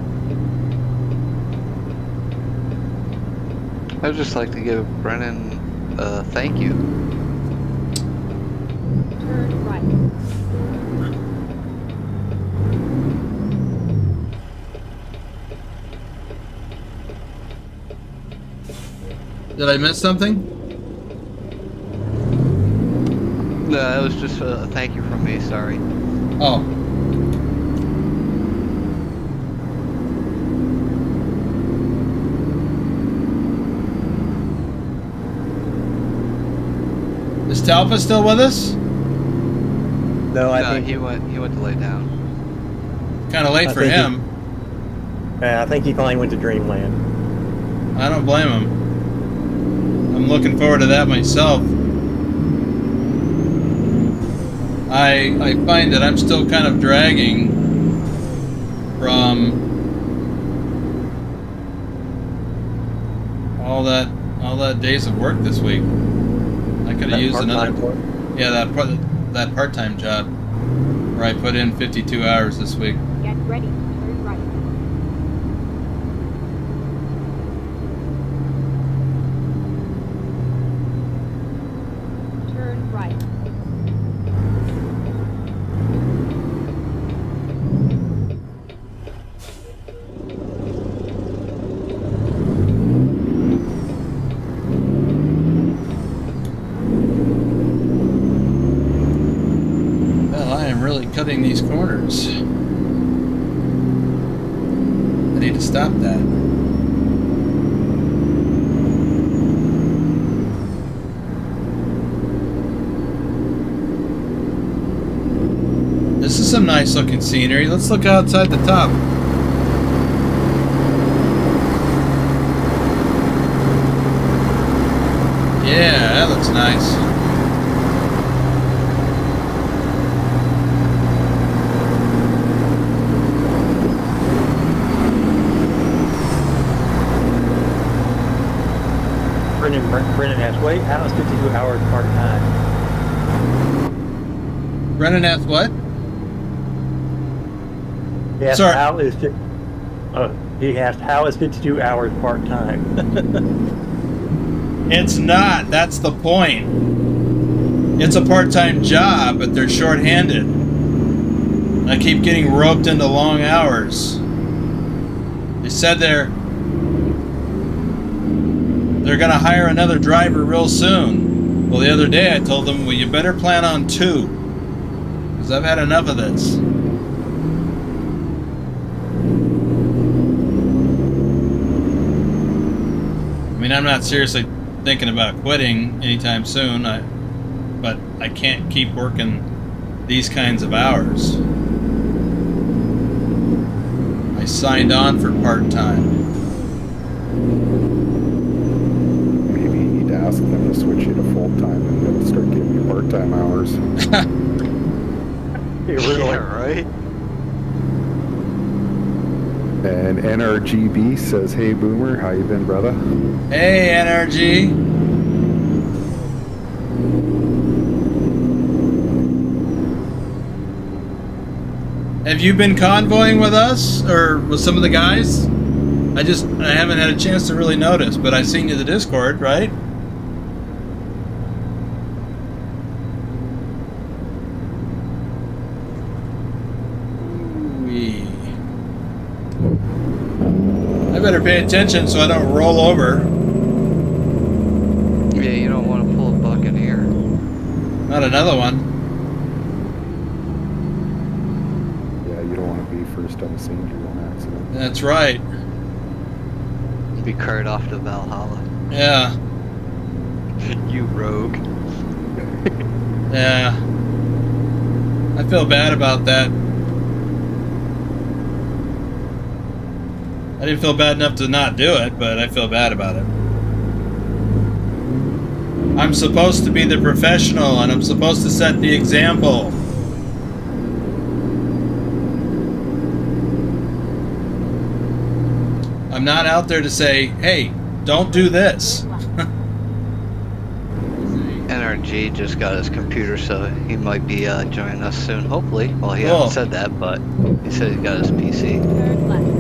I'd just like to give Brennan a thank you. Turn right. Did I miss something? No, that was just a thank you from me, sorry. Oh. Is Talpa still with us? No, I No, think he went to lay down. Kind of late I for think he- him. I think he finally went to Dreamland. I don't blame him. I'm looking forward to that myself. I find that I'm still kind of dragging from all that days of work this week. I could have used another. Yeah, that part-time job where I put in 52 hours this week. Get ready. Turn right. Turn right. Well, I am really cutting these corners. I need to stop that. This is some nice looking scenery. Let's look outside the top. Yeah, that looks nice. Brennan asks, wait, how is 52 hours part-time? Brennan asked what? He asked, Sorry. he asked, how is 52 hours part-time? It's not. That's the point. It's a part-time job, but they're short-handed. I keep getting roped into long hours. They said they're going to hire another driver real soon. Well, the other day I told them, well, you better plan on 2. Because I've had enough of this. I mean, I'm not seriously thinking about quitting anytime soon, but I can't keep working these kinds of hours. I signed on for part-time. Maybe you need to ask them to switch you to full-time and they'll start giving you part-time hours. Yeah, right? And NRGB says, hey Boomer, how you been, brother? Hey, NRG. Have you been convoying with us or with some of the guys? I haven't had a chance to really notice, but I've seen you in the Discord, right? Ooh-wee. I better pay attention so I don't roll over. Yeah, you don't want to pull a Buccaneer. Not another one. Yeah, you don't want to be first on the scene to an accident. That's right. Be carried off to Valhalla. Yeah. You rogue. Yeah. I feel bad about that. I didn't feel bad enough to not do it, but I feel bad about it. I'm supposed to be the professional, and I'm supposed to set the example. I'm not out there to say, hey, don't do this. NRG just got his computer, so he might be joining us soon, hopefully. Well, he Cool. hasn't said that, but he said he got his PC. Turn left.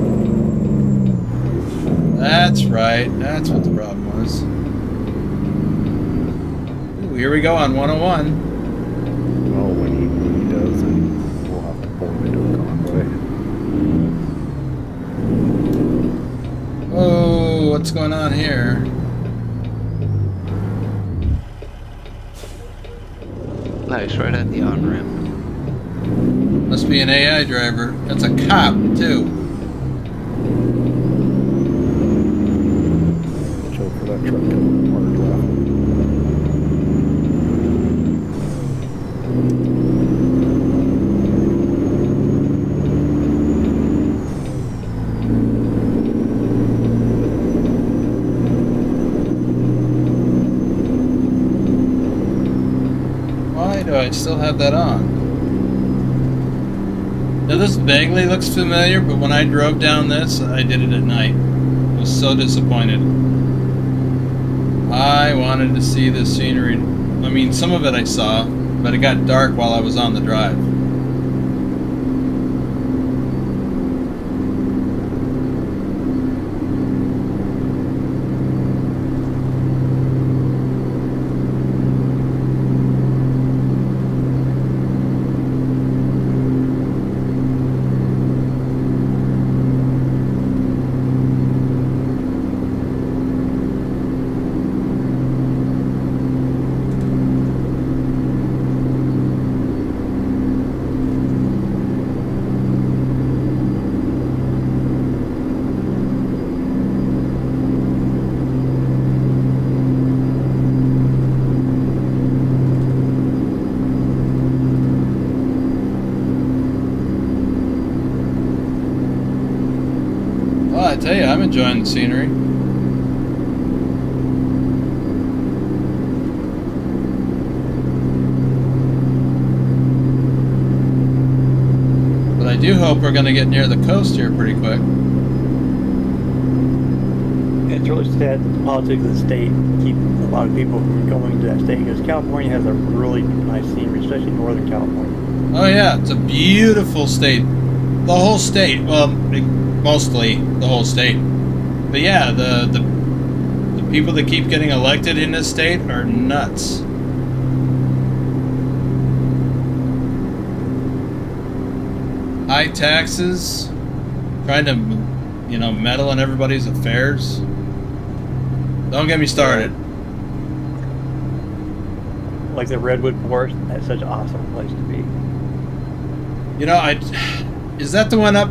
That's right. That's what the problem was. Ooh, here we go on 101. Well, when he does, and we'll have to pull him into a convoy. Oh, what's going on here? Nice, right at the on-ramp. Must be an AI driver. That's a cop, too. Watch out for that truck coming hard left. Why do I still have that on? Now this vaguely looks familiar, but when I drove down this, I did it at night. I was so disappointed. I wanted to see the scenery. I mean, some of it I saw, but it got dark while I was on the drive. Well, I tell you, I'm enjoying the scenery. But I do hope we're going to get near the coast here pretty quick. It's really sad that the politics of the state keep a lot of people from going to that state, because California has a really nice scenery, especially Northern California. Oh yeah, it's a beautiful state. The whole state. Well, mostly the whole state. But yeah, the people that keep getting elected in this state are nuts. High taxes, trying to, you know, meddle in everybody's affairs. Don't get me started. Like the Redwood Forest, that's such an awesome place to be. You know, is that the one up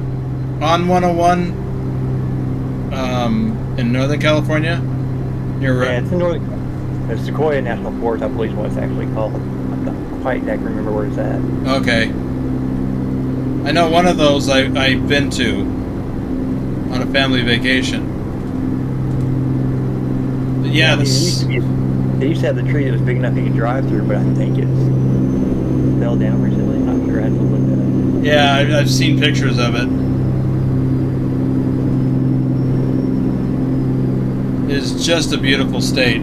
on 101 in Northern California? Yeah, it's in Northern. The Sequoia National Forest, I believe, is what it's actually called. I'm not quite exactly remember where it's at. Okay. I know one of those I've been to on a family vacation. But yeah, They used to have the tree that was big enough you could drive through, but I think it's fell down recently. I'm not sure. I had to look at it. yeah, I've seen pictures of it. It's just a beautiful state.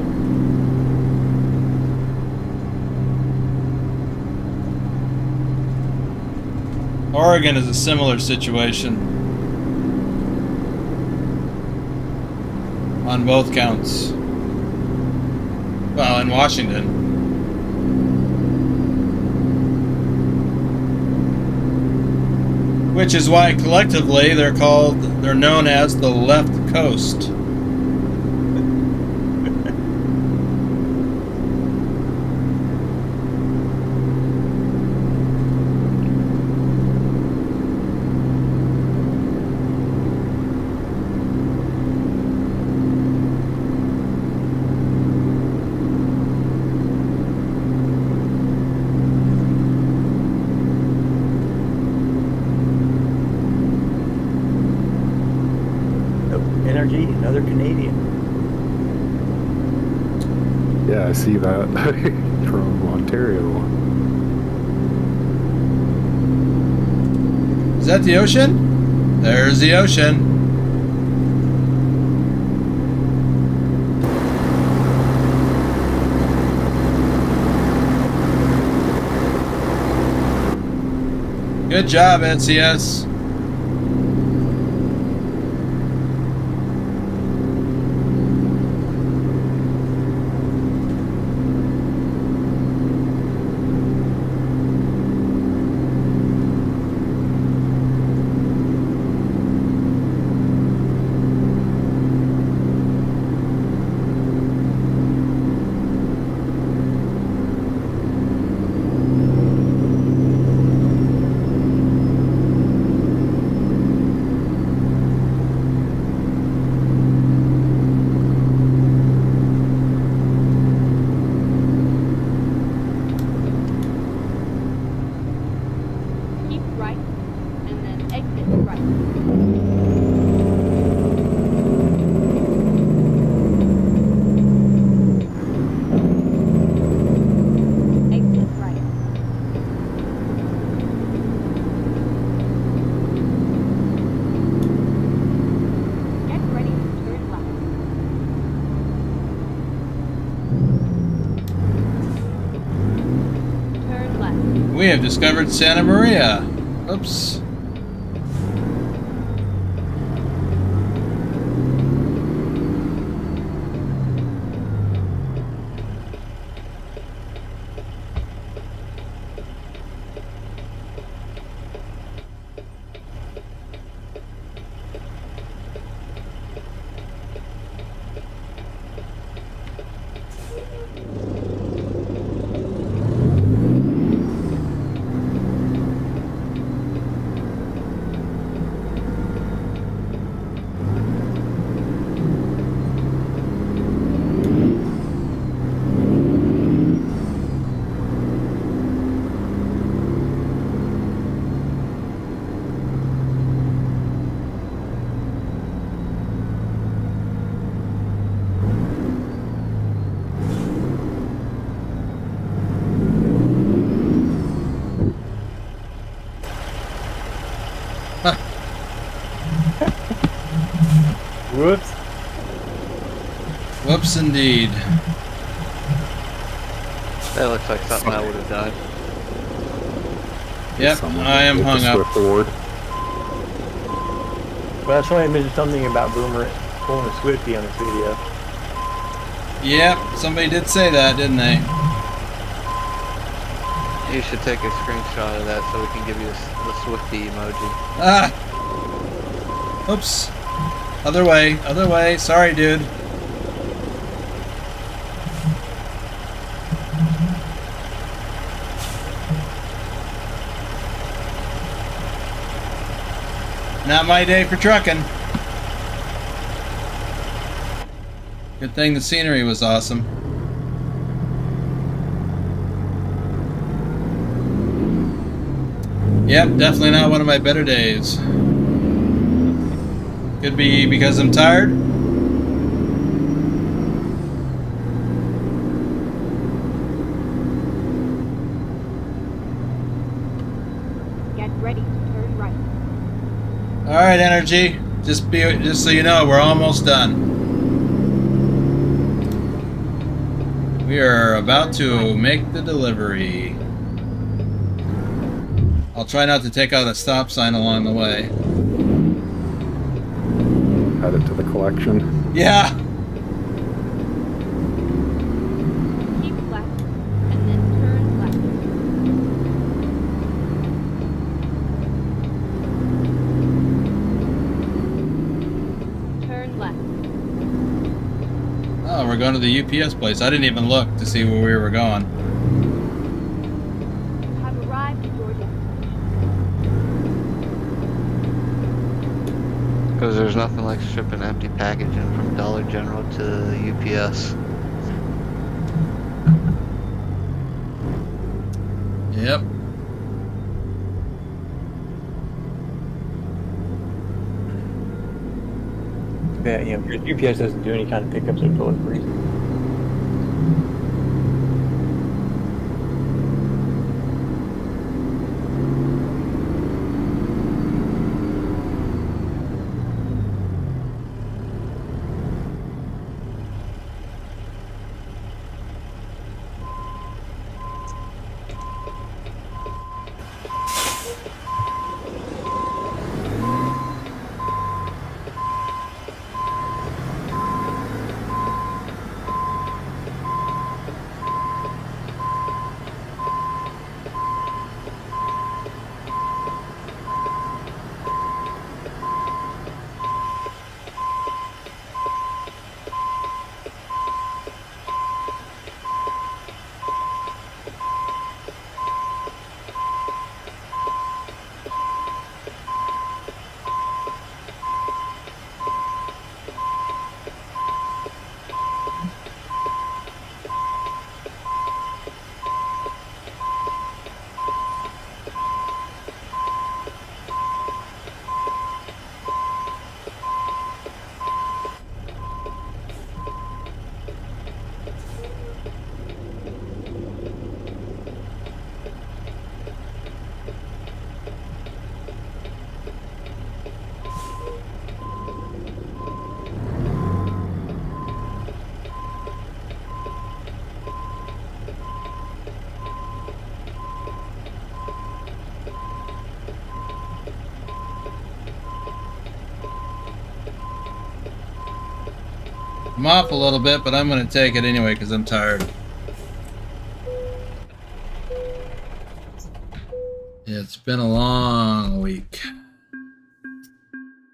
Oregon is a similar situation on both counts. Well, in Washington. Which is why collectively they're known as the left coast. Energy, another Canadian. Yeah, I see that from Ontario. Is that the ocean? There's the ocean. Good job, NCS. We have discovered Santa Maria. Oops. Whoops. Whoops, indeed. That looks like something I would have done. Yep, Someone I am with the hung up. Swift award. Well, somebody mentioned something about Boomer pulling a Swifty on this video. Yep, somebody did say that, didn't they? You should take a screenshot of that so we can give you the Swifty emoji. Ah! Oops. Other way, other way. Sorry, dude. Not my day for trucking. Good thing the scenery was awesome. Yep, definitely not one of my better days. Could be because I'm tired. Get ready to turn right. All right, energy. Just so you know, we're almost done. We are about to make the delivery. I'll try not to take out a stop sign along the way. Add it to the collection. Yeah. Keep left, and then turn left. Turn left. Oh, we're going to the UPS place. I didn't even look to see where we were going. You have arrived at your destination. Because there's nothing like shipping empty packaging from Dollar General to UPS. Yep. Yeah, you know, UPS doesn't do any kind of pickups or deliveries. I'm off a little bit, but I'm going to take it anyway because I'm tired. It's been a long week.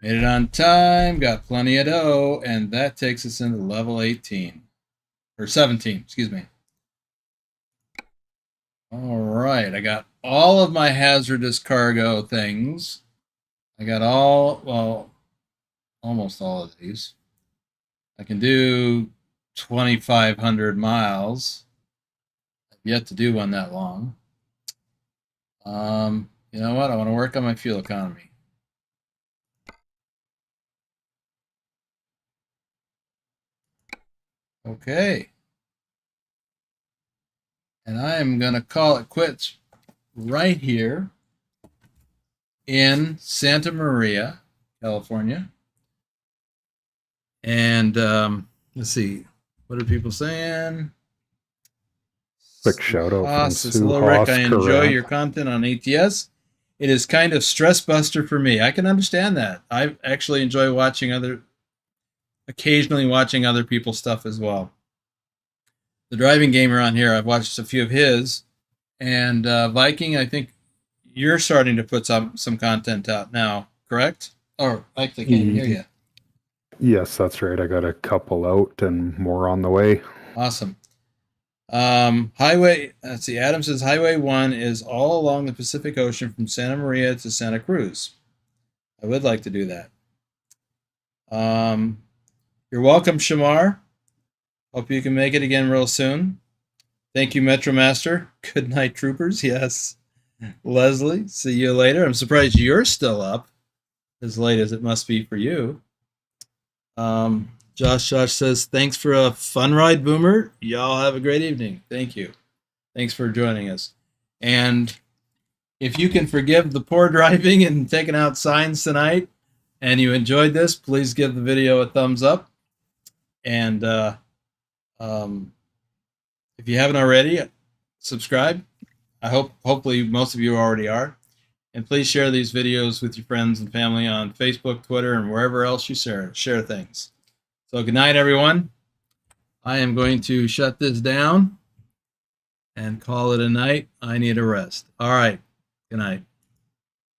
Made it on time, got plenty of dough, and that takes us into level 18. Or 17, excuse me. All right, I got all of my hazardous cargo things. I got almost all of these. I can do 2,500 miles. I've yet to do one that long. You know what? I want to work on my fuel economy. Okay. And I am going to call it quits right here in Santa Maria, California. And let's see. What are people saying? Quick shout out from Sue Hello, Rick. Haas, I enjoy Corinth. your content on ATS. It is kind of stress buster for me. I can understand that. I actually enjoy occasionally watching other people's stuff as well. The driving gamer on here, I've watched a few of his, and Viking, I think you're starting to put some content out now, correct? Or actually, I can't even hear you. Yes, that's right. I got a couple out and more on the way. Awesome. Highway, let's see, Adam says Highway 1 is all along the Pacific Ocean from Santa Maria to Santa Cruz. I would like to do that. You're welcome, Shamar. Hope you can make it again real soon. Thank you, Metro Master. Good night, troopers. Yes. Leslie, see you later. I'm surprised you're still up as late as it must be for you. Josh says, thanks for a fun ride, Boomer. Y'all have a great evening. Thank you. Thanks for joining us. And if you can forgive the poor driving and taking out signs tonight, and you enjoyed this, please give the video a thumbs up. And if you haven't already, subscribe. Hopefully most of you already are. And please share these videos with your friends and family on Facebook, Twitter, and wherever else you share things. So good night, everyone. I am going to shut this down and call it a night. I need a rest. All right. Good night.